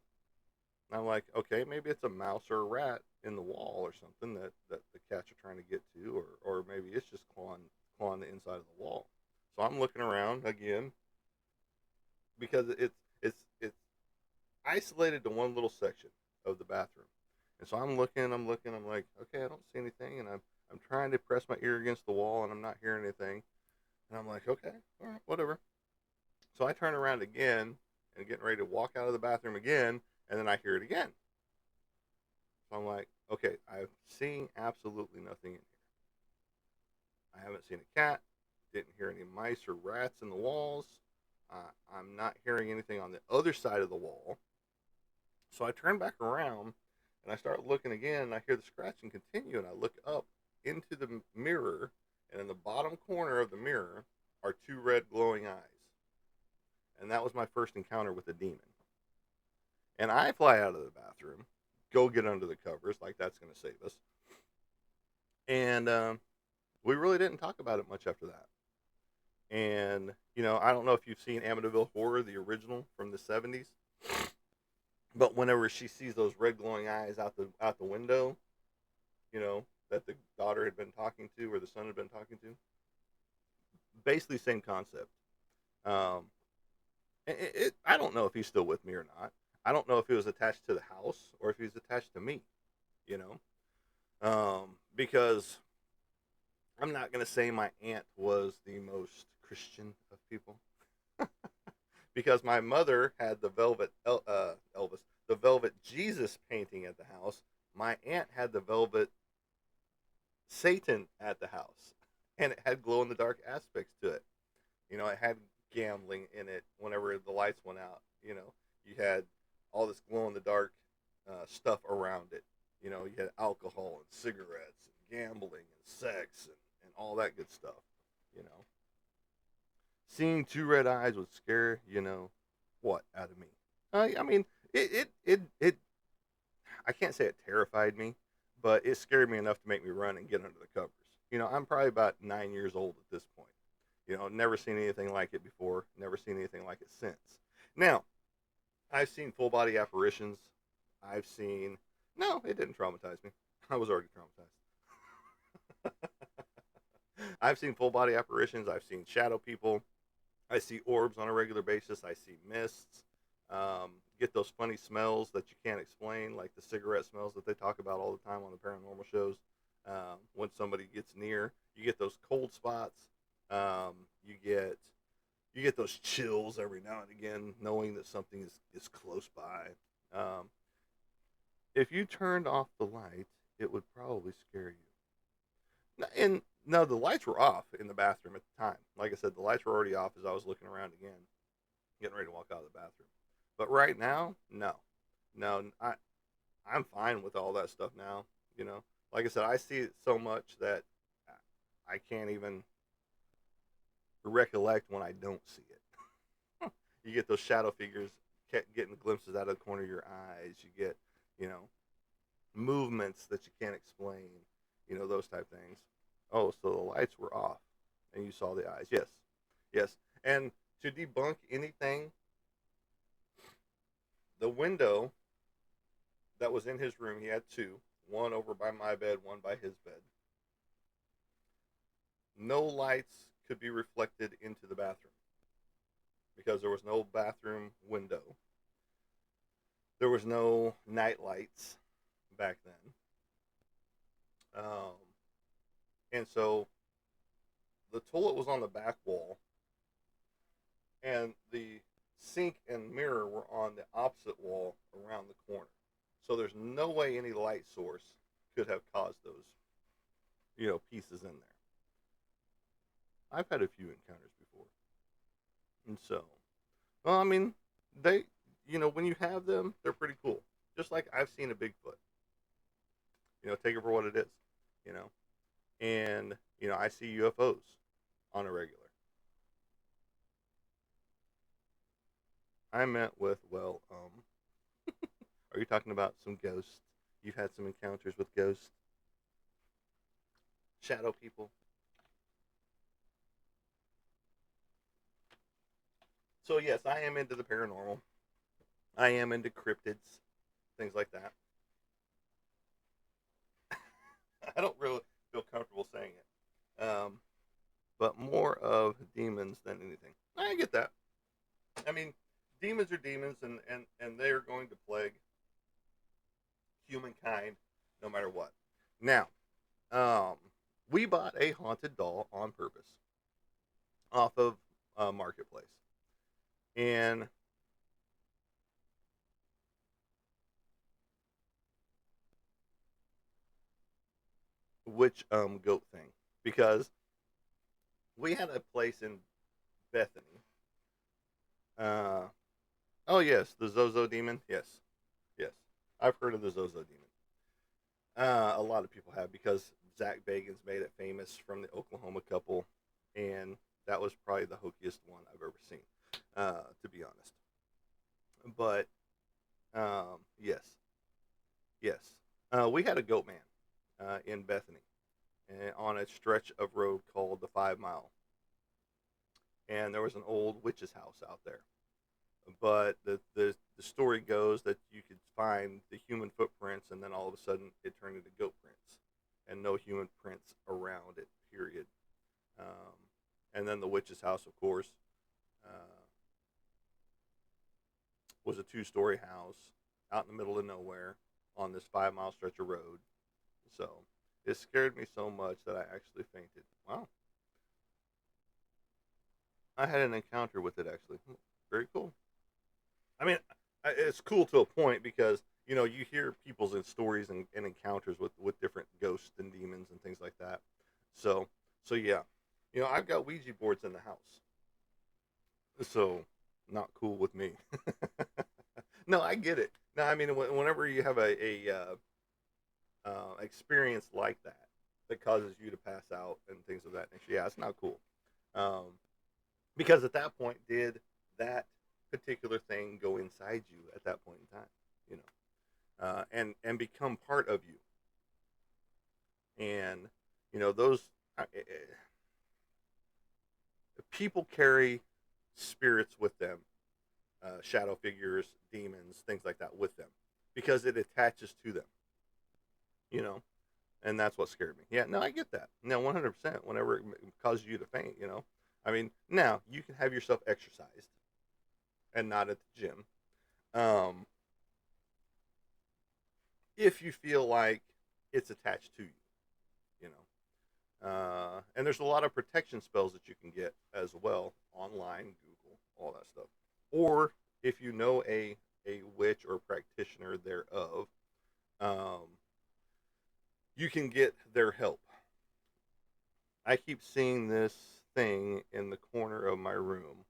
And I'm like, okay, maybe it's a mouse or a rat in the wall or something that the cats are trying to get to, or maybe it's just clawing the inside of the wall. So I'm looking around again because it's isolated to one little section of the bathroom. And so I'm looking, I'm like, okay, I don't see anything, and I'm trying to press my ear against the wall, and I'm not hearing anything. And I'm like, okay, all right, whatever. So I turn around again and getting ready to walk out of the bathroom again, and then I hear it again. So I'm like, okay, I'm seeing absolutely nothing in here. I haven't seen a cat, didn't hear any mice or rats in the walls. I'm not hearing anything on the other side of the wall. So I turn back around and I start looking again, and I hear the scratching continue, and I look up into the mirror, and in the bottom corner of the mirror are two red glowing eyes. And that was my first encounter with a demon. And I fly out of the bathroom, go get under the covers, like that's going to save us. And we really didn't talk about it much after that. And I don't know if you've seen Amityville Horror, the original from the '70s, but whenever she sees those red glowing eyes out the window, that the daughter had been talking to or the son had been talking to, basically same concept. Um, I don't know if he's still with me or not. I don't know if he was attached to the house or if he's attached to me. You because I'm not gonna say my aunt was the most Christian of people, because my mother had the Elvis, the velvet Jesus painting at the house. My aunt had the velvet Satan at the house, and it had glow in the dark aspects to it. It had gambling in it whenever the lights went out. You had all this glow in the dark stuff around it. You had alcohol and cigarettes and gambling and sex and all that good stuff. You know, Seeing two red eyes would scare what out of me. I mean, it. I can't say it terrified me, but it scared me enough to make me run and get under the covers. I'm probably about 9 years old at this point. Never seen anything like it before. Never seen anything like it since. Now, I've seen full body apparitions. I've seen. No, it didn't traumatize me. I was already traumatized. I've seen full body apparitions. I've seen shadow people. I see orbs on a regular basis. I see mists. Get those funny smells that you can't explain, like the cigarette smells that they talk about all the time on the paranormal shows. When somebody gets near, you get those cold spots. Um, you get you get those chills every now and again, knowing that something is close by. Um, if you turned off the light, it would probably scare you. And no, the lights were off in the bathroom at the time. Like I said, the lights were already off as I was looking around again, getting ready to walk out of the bathroom. But right now, no, no, I'm fine with all that stuff now. Like I said, I see it so much that I can't even recollect when I don't see it. You get those shadow figures getting glimpses out of the corner of your eyes. You get, you know, movements that you can't explain. Those type things. Oh, so the lights were off, and you saw the eyes. Yes, yes. And to debunk anything, the window that was in his room. He had two, one over by my bed, one by his bed. No lights could be reflected into the bathroom because there was no bathroom window. There was no night lights back then. And so the toilet was on the back wall, and the sink and mirror were on the opposite wall around the corner. So there's no way any light source could have caused those, pieces in there. I've had a few encounters before. And so, well, I mean, they, when you have them, they're pretty cool. Just like I've seen a Bigfoot. Take it for what it is, you know. And, I see UFOs on a regular. I met with, are you talking about some ghosts? You've had some encounters with ghosts? Shadow people? So, yes, I am into the paranormal. I am into cryptids, things like that. I don't really feel comfortable saying it. But more of demons than anything. I get that. I mean, demons are demons, and they are going to plague humankind no matter what. Now, we bought a haunted doll on purpose off of Marketplace. And which goat thing? Because we had a place in Bethany. Uh, oh yes, the Zozo demon. Yes, yes, I've heard of the Zozo demon. A lot of people have because Zach Bagans made it famous from the Oklahoma couple, and that was probably the hokiest one I've ever seen, to be honest. But yes, yes, we had a goat man in Bethany on a stretch of road called the 5 Mile, and there was an old witch's house out there. But the story goes that you could find the human footprints, and then all of a sudden it turned into goat prints, and no human prints around it. Period. Um, and then the witch's house, of course, uh, was a two-story house out in the middle of nowhere on this 5 mile stretch of road. So it scared me so much that I actually fainted. Wow. I had an encounter with it actually. Very cool. I mean, it's cool to a point because you hear people's stories and encounters with different ghosts and demons and things like that. So yeah, I've got Ouija boards in the house. So not cool with me. No, I get it. No, I mean whenever you have a experience like that that causes you to pass out and things of that nature, yeah, it's not cool. Um, because at that point, did that particular thing go inside you at that point in time? You and become part of you. And those people carry spirits with them, shadow figures, demons, things like that with them, because it attaches to them. You know, and that's what scared me. Yeah, no, I get that. No, 100%. Whenever it causes you to faint, I mean, now you can have yourself exercised and not at the gym. Um, if you feel like it's attached to you, you know. And there's a lot of protection spells that you can get as well online, Google, all that stuff. Or if you know a witch or practitioner thereof, um, you can get their help. I keep seeing this thing in the corner of my room,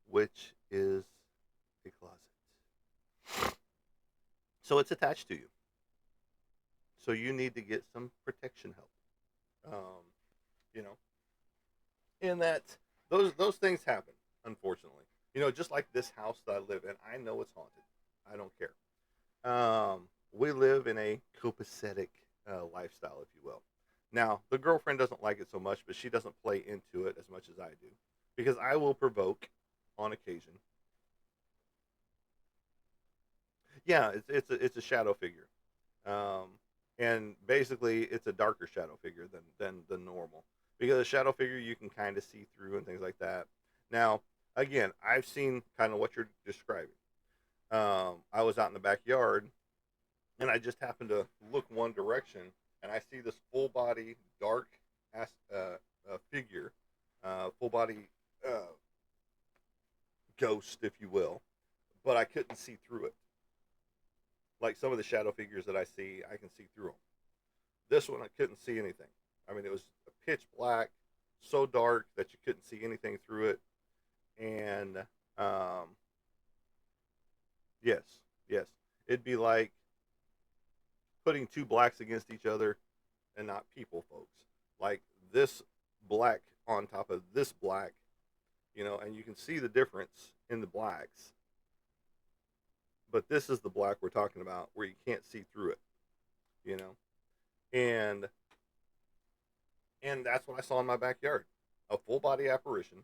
which is a closet. So it's attached to you. So you need to get some protection help. You know, and that those things happen, unfortunately. Just like this house that I live in, I know it's haunted. I don't care. We live in a copacetic lifestyle, if you will. Now, the girlfriend doesn't like it so much, but she doesn't play into it as much as I do, because I will provoke on occasion. Yeah, it's a shadow figure, um, and basically it's a darker shadow figure than normal, because a shadow figure you can kind of see through and things like that. Now, again, I've seen kind of what you're describing. I was out in the backyard, and I just happened to look one direction, and I see this full body dark figure, full body uh, ghost, if you will, but I couldn't see through it. Like some of the shadow figures that I see, I can see through them. This one, I couldn't see anything. I mean, it was pitch black, so dark that you couldn't see anything through it. And um, yes, yes, it'd be like putting two blacks against each other and not people, folks. Like this black on top of this black, and you can see the difference in the blacks. But this is the black we're talking about where you can't see through it, you know. And that's what I saw in my backyard. A full body apparition,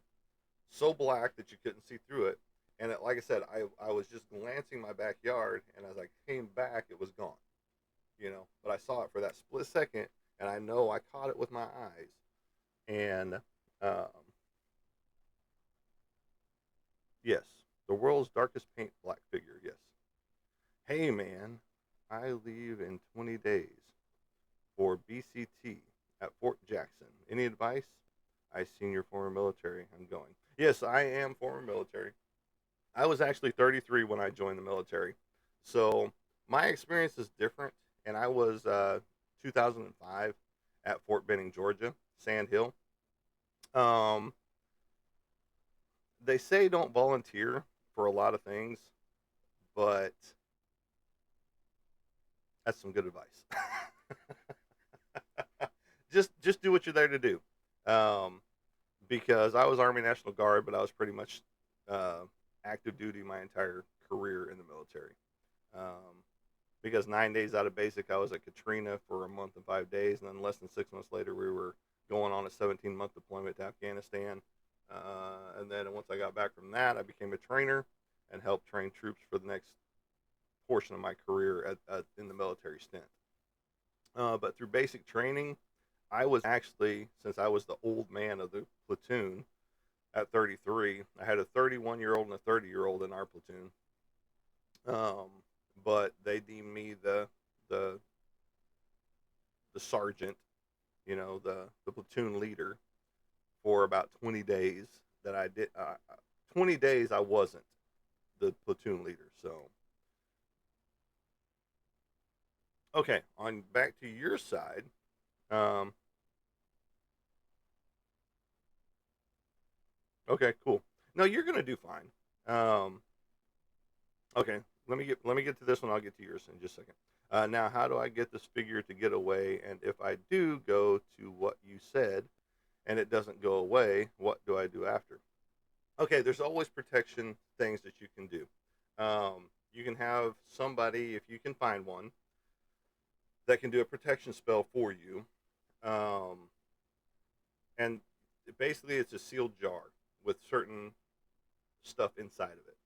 so black that you couldn't see through it. And like I said, I was just glancing my backyard, and as I came back, it was gone. But I saw it for that split second, and I know I caught it with my eyes. And um, yes, the world's darkest paint black figure. Yes. Hey man, I leave in 20 days for BCT at Fort Jackson. Any advice? I seen your former military. I'm going. Yes, I am former military. I was actually 33 when I joined the military. So my experience is different. And I was 2005 at Fort Benning, Georgia, Sand Hill. Um, they say don't volunteer for a lot of things, but that's some good advice. just do what you're there to do. Um, because I was Army National Guard, but I was pretty much uh, active duty my entire career in the military. Um, because 9 days out of basic, I was at Katrina for a month and 5 days, and then less than 6 months later, we were going on a 17-month deployment to Afghanistan. And then once I got back from that, I became a trainer and helped train troops for the next portion of my career in the military stint. But through basic training, I was actually, since I was the old man of the platoon at 33, I had a 31-year-old and a 30-year-old in our platoon. Um, but they deemed me the the sergeant, the platoon leader for about 20 days that I did. 20 days I wasn't the platoon leader. So, okay, on back to your side. Um, okay, cool. No, you're gonna do fine. Okay, let me get to this one. I'll get to yours in just a second. Now, how do I get this figure to get away? And if I do go to what you said and it doesn't go away, what do I do after? Okay, there's always protection things that you can do. You can have somebody, if you can find one, that can do a protection spell for you. Um, and basically, it's a sealed jar with certain stuff inside of it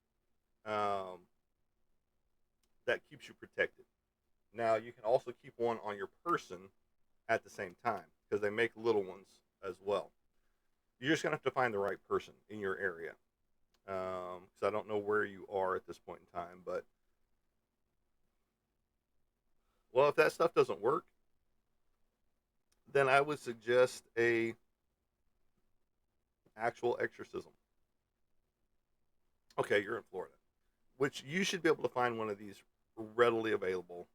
that keeps you protected. Now, you can also keep one on your person at the same time because they make little ones as well. You're just going to have to find the right person in your area. Because I don't know where you are at this point in time. But, well, if that stuff doesn't work, then I would suggest a actual exorcism. Okay, you're in Florida, which you should be able to find one of these readily available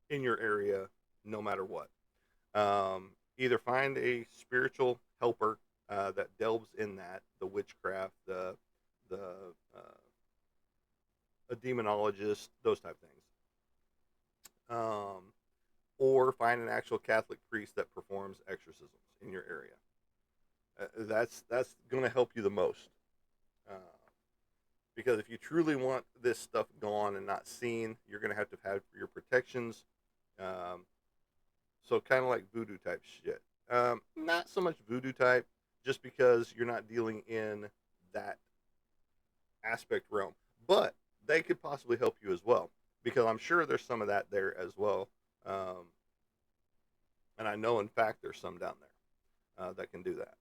in your area no matter what. Either find a spiritual helper that delves in that, the witchcraft, the a demonologist, those type things, or find an actual Catholic priest that performs exorcisms in your area. That's going to help you the most, uh, because if you truly want this stuff gone and not seen, you're going to have your protections. Um, So kind of like voodoo type shit. Not so much voodoo type, just because you're not dealing in that aspect realm. But they could possibly help you as well, because I'm sure there's some of that there as well. Um, and I know, in fact, there's some down there that can do that.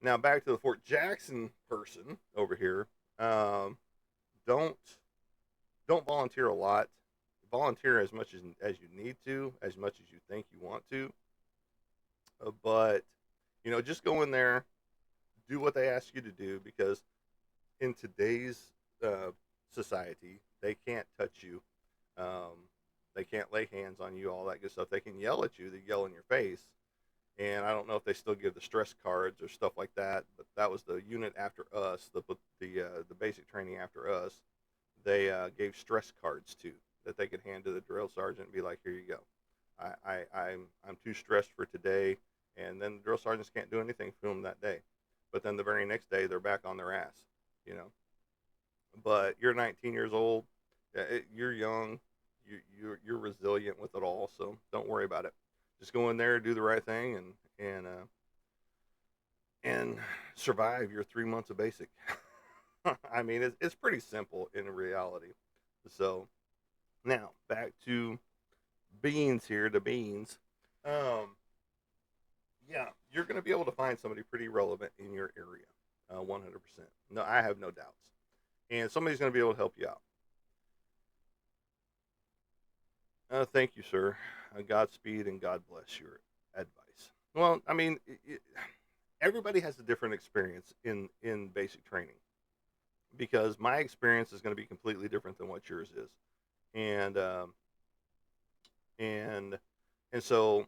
Now, back to the Fort Jackson person over here. Um, don't don't volunteer a lot. Volunteer as much as you need to, as much as you think you want to. But just go in there, do what they ask you to do, because in today's uh, society, they can't touch you. Um, they can't lay hands on you, all that good stuff. They can yell at you. They yell in your face. And I don't know if they still give the stress cards or stuff like that. But that was the unit after us, the basic training after us. They gave stress cards to that they could hand to the drill sergeant and be like, "Here you go. I'm too stressed for today." And then the drill sergeants can't do anything for them that day. But then the very next day, they're back on their ass. You know. But you're 19 years old. You're young. You're resilient with it all. So don't worry about it. Just go in there, do the right thing, and survive your 3 months of basic. I mean, it's pretty simple in reality. So now back to beans here. The beans. Um, yeah, you're going to be able to find somebody pretty relevant in your area. 100%. No, I have no doubts. And somebody's going to be able to help you out. Thank you, sir. Godspeed and God bless your advice. Well, I mean, everybody has a different experience in basic training, because my experience is going to be completely different than what yours is, and and and so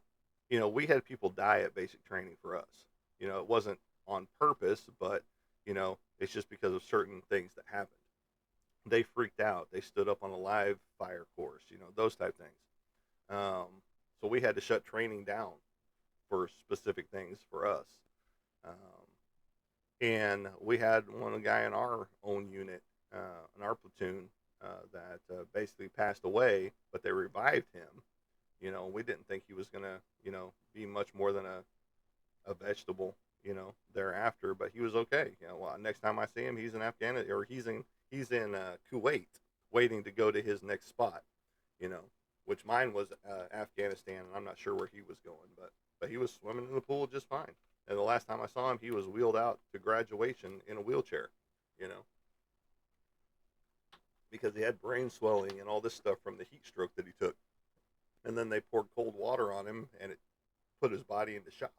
we had people die at basic training for us. It wasn't on purpose, but it's just because of certain things that happened. They freaked out. They stood up on a live fire course. Those type things. Um, so we had to shut training down for specific things for us. Um, and we had one guy in our own unit, in our platoon, that basically passed away, but they revived him. We didn't think he was gonna, be much more than a vegetable, thereafter. But he was okay. Well, next time I see him, he's in Afghanistan, or he's in Kuwait, waiting to go to his next spot. You know, which mine was Afghanistan, and I'm not sure where he was going, but he was swimming in the pool just fine. And the last time I saw him, he was wheeled out to graduation in a wheelchair. You know, because he had brain swelling and all this stuff from the heat stroke that he took. And then they poured cold water on him, and it put his body into shock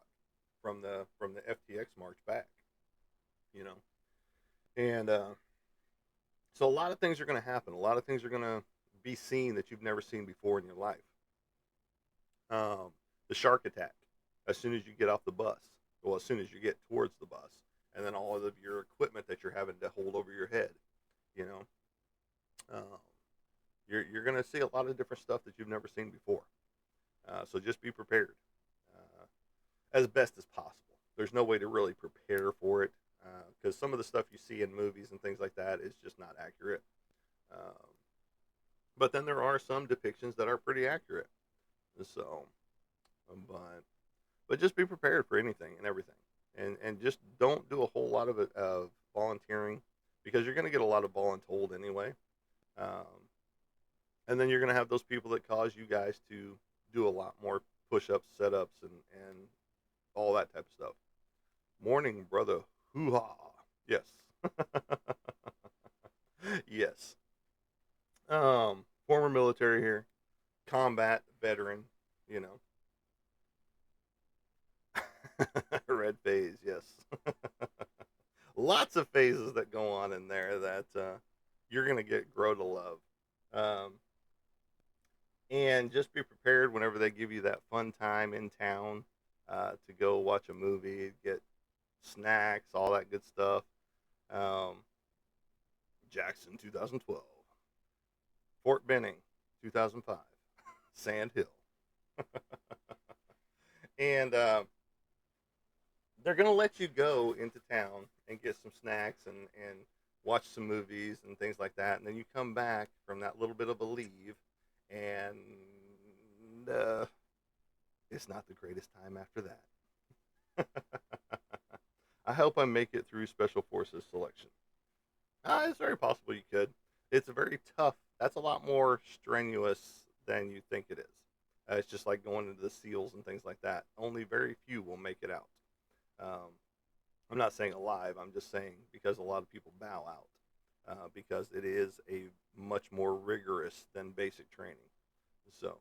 from the FTX march back. You know, and so a lot of things are going to happen. A lot of things are going to be seen that you've never seen before in your life. The shark attack, as soon as you get off the bus, well, as soon as you get towards the bus, and then all of your equipment that you're having to hold over your head. You know, um, you're going to see a lot of different stuff that you've never seen before. So just be prepared as best as possible. There's no way to really prepare for it, because some of the stuff you see in movies and things like that is just not accurate. Um, but then there are some depictions that are pretty accurate. So, but just be prepared for anything and everything, and just don't do a whole lot of it of volunteering, because you're going to get a lot of voluntold anyway. Um, and then you're going to have those people that cause you guys to do a lot more push-ups, set-ups, and all that type of stuff. Morning, brother. Hoo-ha. Yes. Yes. Former military here, combat veteran, you know. Red phase, yes. Lots of phases that go on in there that you're going to grow to love. Um, and just be prepared whenever they give you that fun time in town, to go watch a movie, get snacks, all that good stuff. Um, Jackson 2012, Fort Benning 2005, Sand Hill. And they're going to let you go into town and get some snacks and watch some movies and things like that. And then you come back from that little bit of a leave, and it's not the greatest time after that. I hope I make it through Special Forces selection. It's very possible you could. It's a very tough That's a lot more strenuous than you think it is. It's just like going into the seals and things like that. Only very few will make it out. Um, I'm not saying alive. I'm just saying because a lot of people bow out because it is a much more rigorous than basic training. So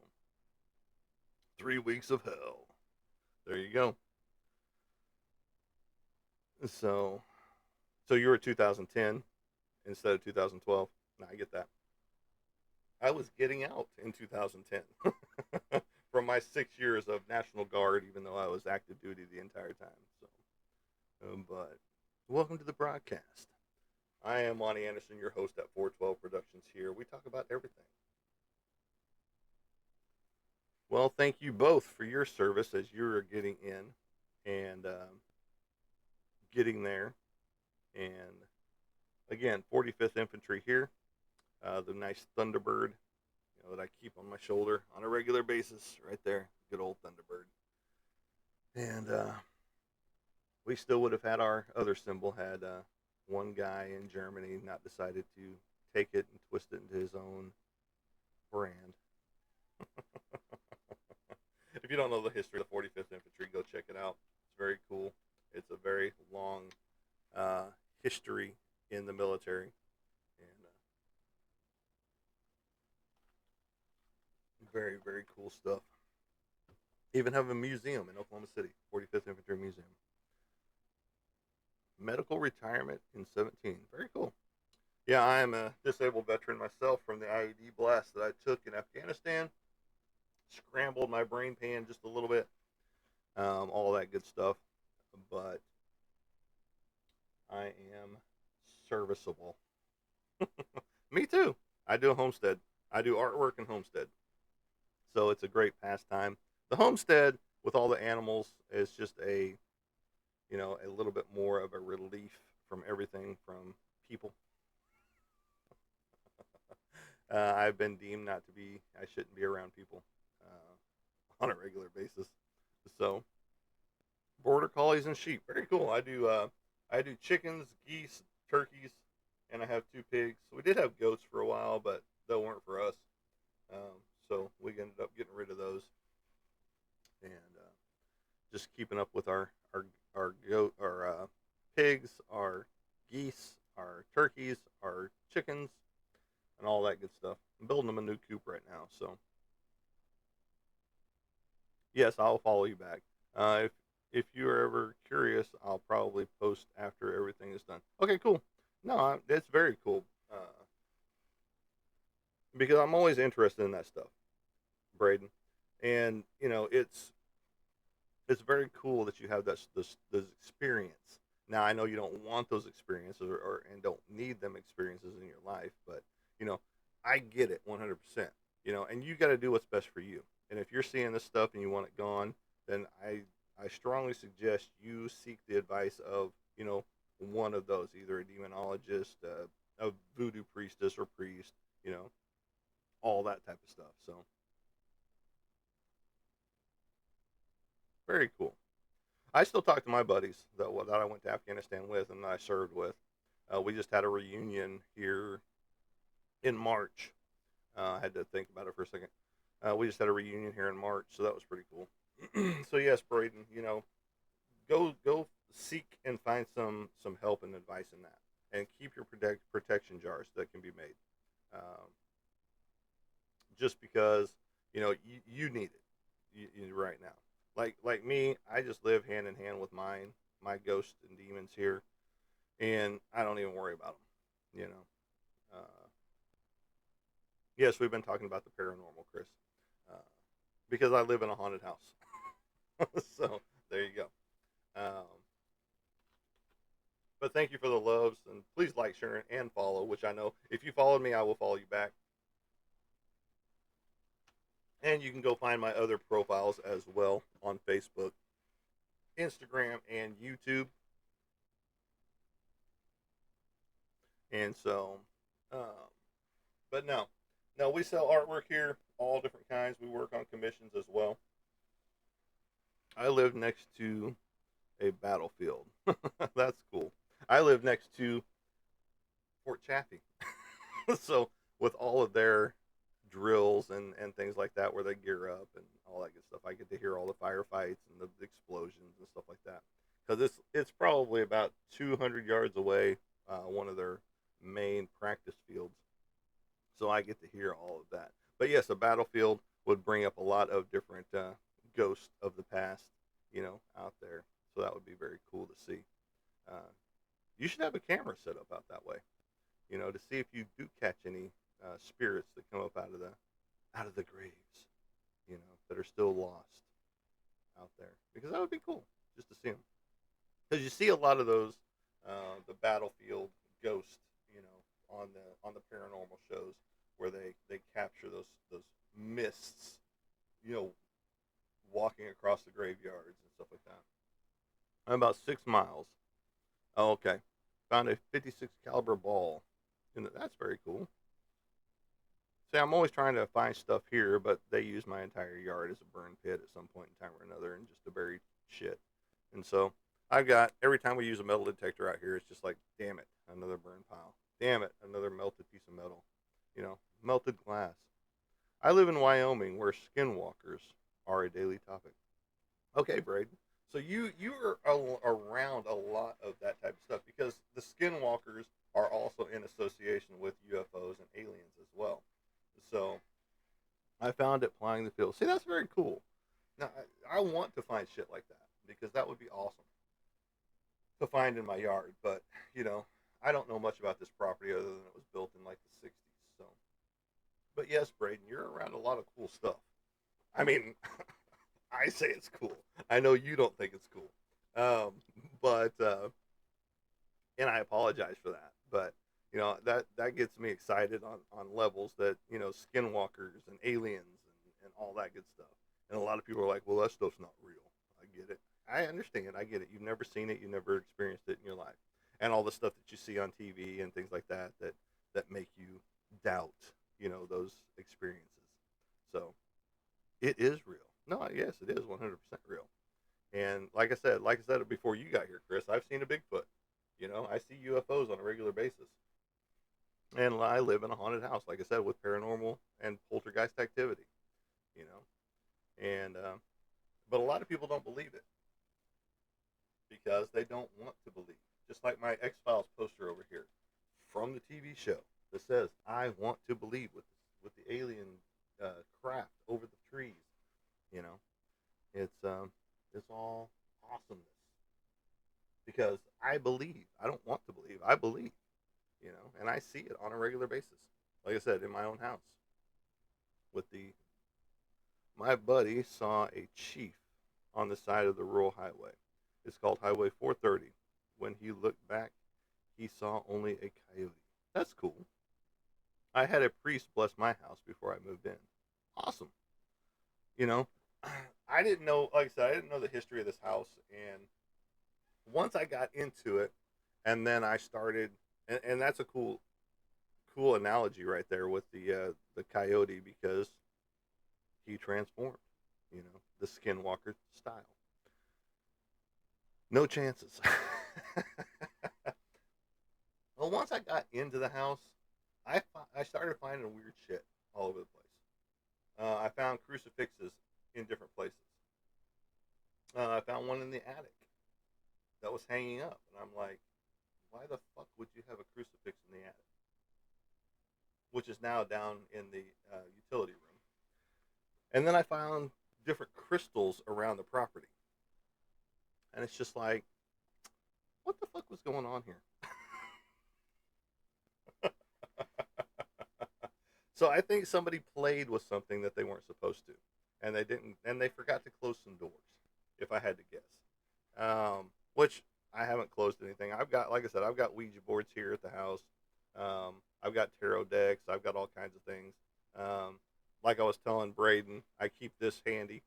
3 weeks of hell. There you go. So you were 2010 instead of 2012. Nah, I get that. I was getting out in 2010 from my 6 years of National Guard, even though I was active duty the entire time. So, but welcome to the broadcast. I am Lonnie Anderson, your host at 412 Productions here. We talk about everything. Well, thank you both for your service as you're getting in and getting there. And again, 45th Infantry here, the nice Thunderbird, that I keep on my shoulder on a regular basis, right there, good old Thunderbird. And we still would have had our other symbol had one guy in Germany not decided to take it and twist it into his own brand. If you don't know the history of the 45th Infantry, go check it out. It's very cool. It's a very long history in the military. And very, very cool stuff. Even have a museum in Oklahoma City, 45th Infantry Museum. Medical retirement in 17. Very cool. Yeah, I am a disabled veteran myself from the IED blast that I took in Afghanistan. Scrambled my brain pan just a little bit. All that good stuff. But I am serviceable. Me too. I do a homestead. I do artwork and homestead. So it's a great pastime. The homestead with all the animals is just a little bit more of a relief from everything from people. I've been deemed I shouldn't be around people on a regular basis. So, border collies and sheep, very cool. I do chickens, geese, turkeys, and I have 2 pigs. So we did have goats for a while, but they weren't for us. So we ended up getting rid of those, and just keeping up with our goat, our pigs, our geese, our turkeys, our chickens, and all that good stuff. I'm building them a new coop right now, so yes, I'll follow you back. If you're ever curious, I'll probably post after everything is done. Okay, cool. No, it's very cool because I'm always interested in that stuff, Braden, and it's very cool that you have this experience. Now I know you don't want those experiences and don't need them experiences in your life, but you know I get it 100%. And you got to do what's best for you. And if you're seeing this stuff and you want it gone, then I strongly suggest you seek the advice of one of those, either a demonologist, a voodoo priestess or priest, you know, all that type of stuff. So very cool. I still talk to my buddies that I went to Afghanistan with and that I served with. We just had a reunion here in March. I had to think about it for a second. We just had a reunion here in March, so that was pretty cool. So yes, Braden, go seek and find some help and advice in that, and keep your protection jars that can be made. Just because you need it right now. Like me, I just live hand in hand with my ghosts and demons here, and I don't even worry about them. Yes, we've been talking about the paranormal, Chris, uh, because I live in a haunted house. So there you go. Um, but thank you for the loves, and please like, share, and follow. Which I know if you followed me, I will follow you back. And you can go find my other profiles as well on Facebook, Instagram, and YouTube. And so, um, but no, we sell artwork here, all different kinds. We work on commissions as well. I live next to a battlefield. That's cool. I live next to Fort Chaffee. So with all of their drills and things like that where they gear up and all that good stuff. I get to hear all the firefights and the explosions and stuff like that because it's probably about 200 yards away, one of their main practice fields. So I get to hear all of that. But yes, a battlefield would bring up a lot of different ghosts of the past, out there. So that would be very cool to see. Uh, you should have a camera set up out that way, to see if you do catch any spirits that come up out of the graves, that are still lost out there. Because that would be cool just to see them. Because you see a lot of those, the battlefield ghosts, on the paranormal shows where they capture those mists, you know, walking across the graveyards and stuff like that. I'm about 6 miles. Oh, okay. Found a 56 caliber ball, and that's very cool. See, I'm always trying to find stuff here, but they use my entire yard as a burn pit at some point in time or another, and just to bury shit. And so I've got every time we use a metal detector out here, it's just like, damn it, another burn pile. Damn it, another melted piece of metal. Melted glass. I live in Wyoming, where skinwalkers are a daily topic. Okay, Braden. So you are around a lot of that type of stuff because the skinwalkers are also in association with UFOs and aliens as well. So I found it plying the field. See, that's very cool. Now I want to find shit like that because that would be awesome to find in my yard. But I don't know much about this property other than it was built in like the '60s. So, but yes, Braden, you're around a lot of cool stuff. I mean, I say it's cool. I know you don't think it's cool, um, but and I apologize for that. But that gets me excited on levels that skinwalkers and aliens and all that good stuff. And a lot of people are like, "Well, that stuff's not real." I get it. I understand. I get it. You've never seen it. You've never experienced it in your life, and all the stuff that you see on TV and things like that make you doubt those experiences. So it is real. No, yes, it is 100% real. And like I said before you got here, Chris, I've seen a Bigfoot. I see UFOs on a regular basis. And I live in a haunted house, like I said, with paranormal and poltergeist activity. You know, and but a lot of people don't believe it because they don't want to believe. Just like my X Files poster over here from the TV show that says, "I want to believe," with the alien craft over the trees. You know, it's all awesomeness because I believe. I don't want to believe. I believe. And I see it on a regular basis. Like I said, in my own house, with the my buddy saw a chief on the side of the rural highway. It's called Highway 430. When he looked back, he saw only a coyote. That's cool. I had a priest bless my house before I moved in. Awesome. You know, I didn't know, like I said, I didn't know the history of this house. And once I got into it, and then I started, and that's a cool analogy right there with the coyote because he transformed, the skinwalker style. No chances. Well, once I got into the house, I started finding weird shit all over the place. I found crucifixes in different places. I found one in the attic that was hanging up, and I'm like, why the fuck would you have a crucifix in the attic? Which is now down in the utility room. And then I found different crystals around the property, and it's just like, what the fuck was going on here? So I think somebody played with something that they weren't supposed to, and they didn't, and they forgot to close some doors. If I had to guess, which I haven't closed anything. I've got, like I said, I've got Ouija boards here at the house. I've got tarot decks. I've got all kinds of things. Like I was telling Braden, I keep this handy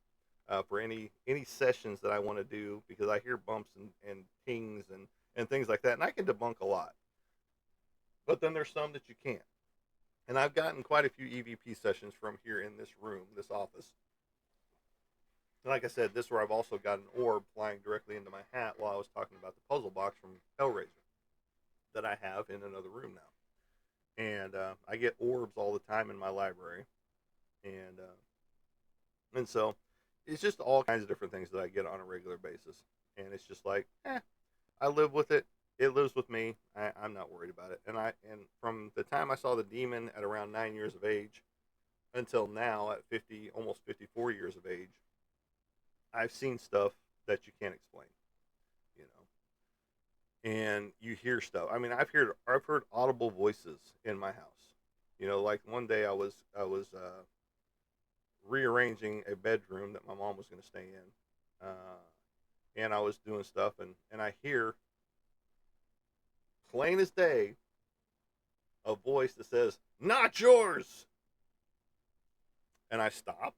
for any sessions that I want to do because I hear bumps and pings and things like that, and I can debunk a lot. But then there's some that you can't. And I've gotten quite a few EVP sessions from here in this room, this office. And like I said, this is where I've also got an orb flying directly into my hat while I was talking about the puzzle box from Hellraiser that I have in another room now. And I get orbs all the time in my library, and so it's just all kinds of different things that I get on a regular basis, and it's just like, I live with it. It lives with me. I'm not worried about it. And from the time I saw the demon at around 9 years of age until now at 50, almost 54 years of age, I've seen stuff that you can't explain. You and you hear stuff. I mean, I've heard audible voices in my house. Like one day I was rearranging a bedroom that my mom was going to stay in, and I was doing stuff, and I hear plain as day a voice that says, "Not yours," and I stop.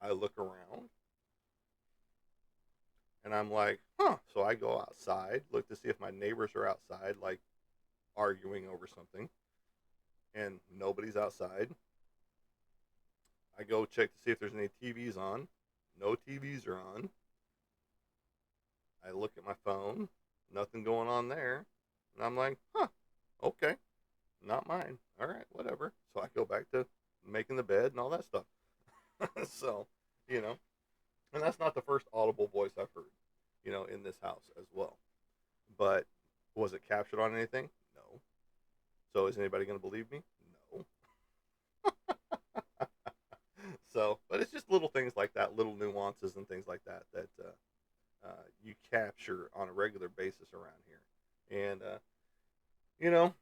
I look around, and I'm like, "Huh." So I go outside, look to see if my neighbors are outside, like arguing over something, and nobody's outside. I go check to see if there's any TVs on. No TVs are on. I look at my phone. Nothing going on there. And I'm like, huh, okay, not mine. All right, whatever. So I go back to making the bed and all that stuff. So, you know, and that's not the first audible voice I've heard, in this house as well. But was it captured on anything? No. So is anybody going to believe me? No. So, but it's just little things like that, little nuances and things like that that you capture on a regular basis around here. And you know,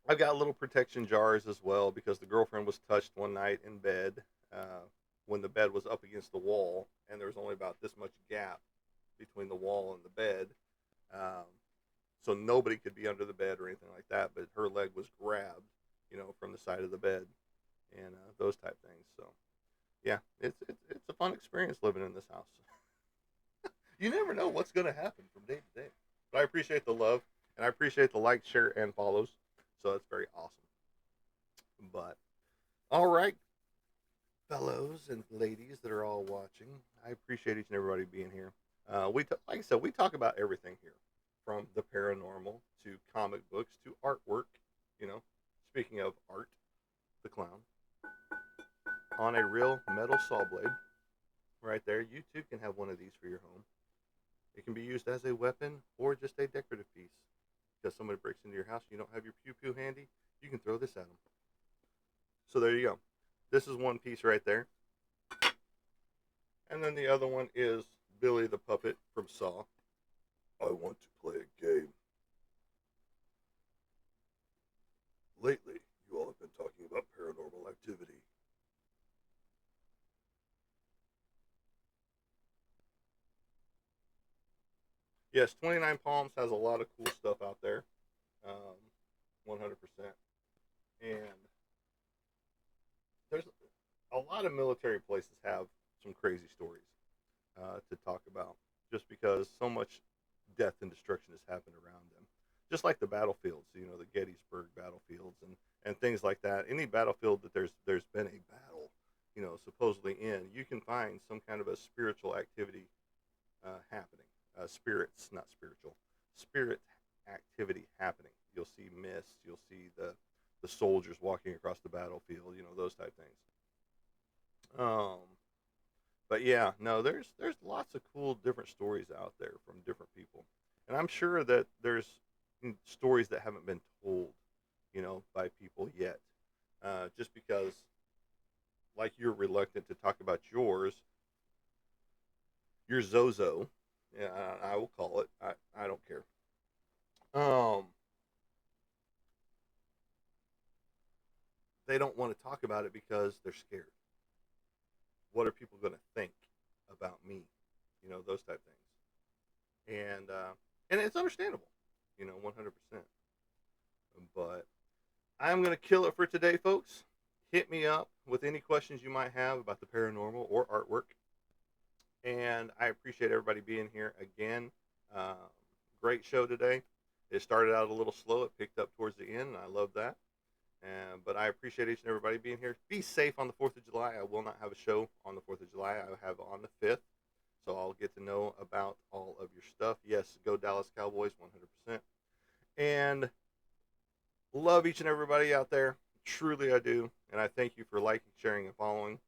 I've got little protection jars as well because the girlfriend was touched one night in bed when the bed was up against the wall, and there was only about this much gap between the wall and the bed. Um, so nobody could be under the bed or anything like that, but her leg was grabbed, from the side of the bed and those type things. So yeah, it's a fun experience living in this house. You never know what's going to happen from day to day. But I appreciate the love, and I appreciate the like, share, and follows. So that's very awesome. But all right, fellows and ladies that are all watching, I appreciate each and everybody being here. Like I said, we talk about everything here, from the paranormal to comic books to artwork. You know, speaking of art, the clown on a real metal saw blade, right there. You too can have one of these for your home. It can be used as a weapon or just a decorative piece. Because somebody breaks into your house, you don't have your pew pew handy, you can throw this at them. So there you go. This is one piece right there. And then the other one is Billy the Puppet from Saw. I want to play a game. Lately, you all have been talking about paranormal activity. Yes, 29 Palms has a lot of cool stuff out there. 100%. And there's a lot of military places have some crazy stories to talk about just because so much death and destruction has happened around them. Just like the battlefields, the Gettysburg battlefields and things like that. Any battlefield that there's been a battle, supposedly in, you can find some kind of a spiritual activity happening. Spirits, not spiritual, spirit activity happening. You'll see mist. You'll see the soldiers walking across the battlefield. Those type things. Um, but yeah, no, there's lots of cool different stories out there from different people, and I'm sure that there's stories that haven't been told, by people yet. Just because, like, you're reluctant to talk about your Zozo, yeah, I will call it. I don't care. Um, they don't want to talk about it because they're scared. What are people going to think about me? Those type things, and it's understandable, 100%. But I'm going to kill it for today, folks. Hit me up with any questions you might have about the paranormal or artwork. And I appreciate everybody being here again. Um, Great show today. It started out a little slow. It picked up towards the end, and I love that. But I appreciate each and everybody being here. Be safe on the 4th of July. I will not have a show on the 4th of July. I have on the 5th. So I'll get to know about all of your stuff. Yes, go Dallas Cowboys 100%. And Love each and everybody out there. Truly, I do. And I thank you for liking, sharing, and following.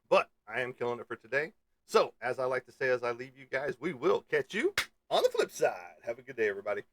But I am killing it for today. So, as I like to say as I leave you guys, we will catch you on the flip side. Have a good day, everybody.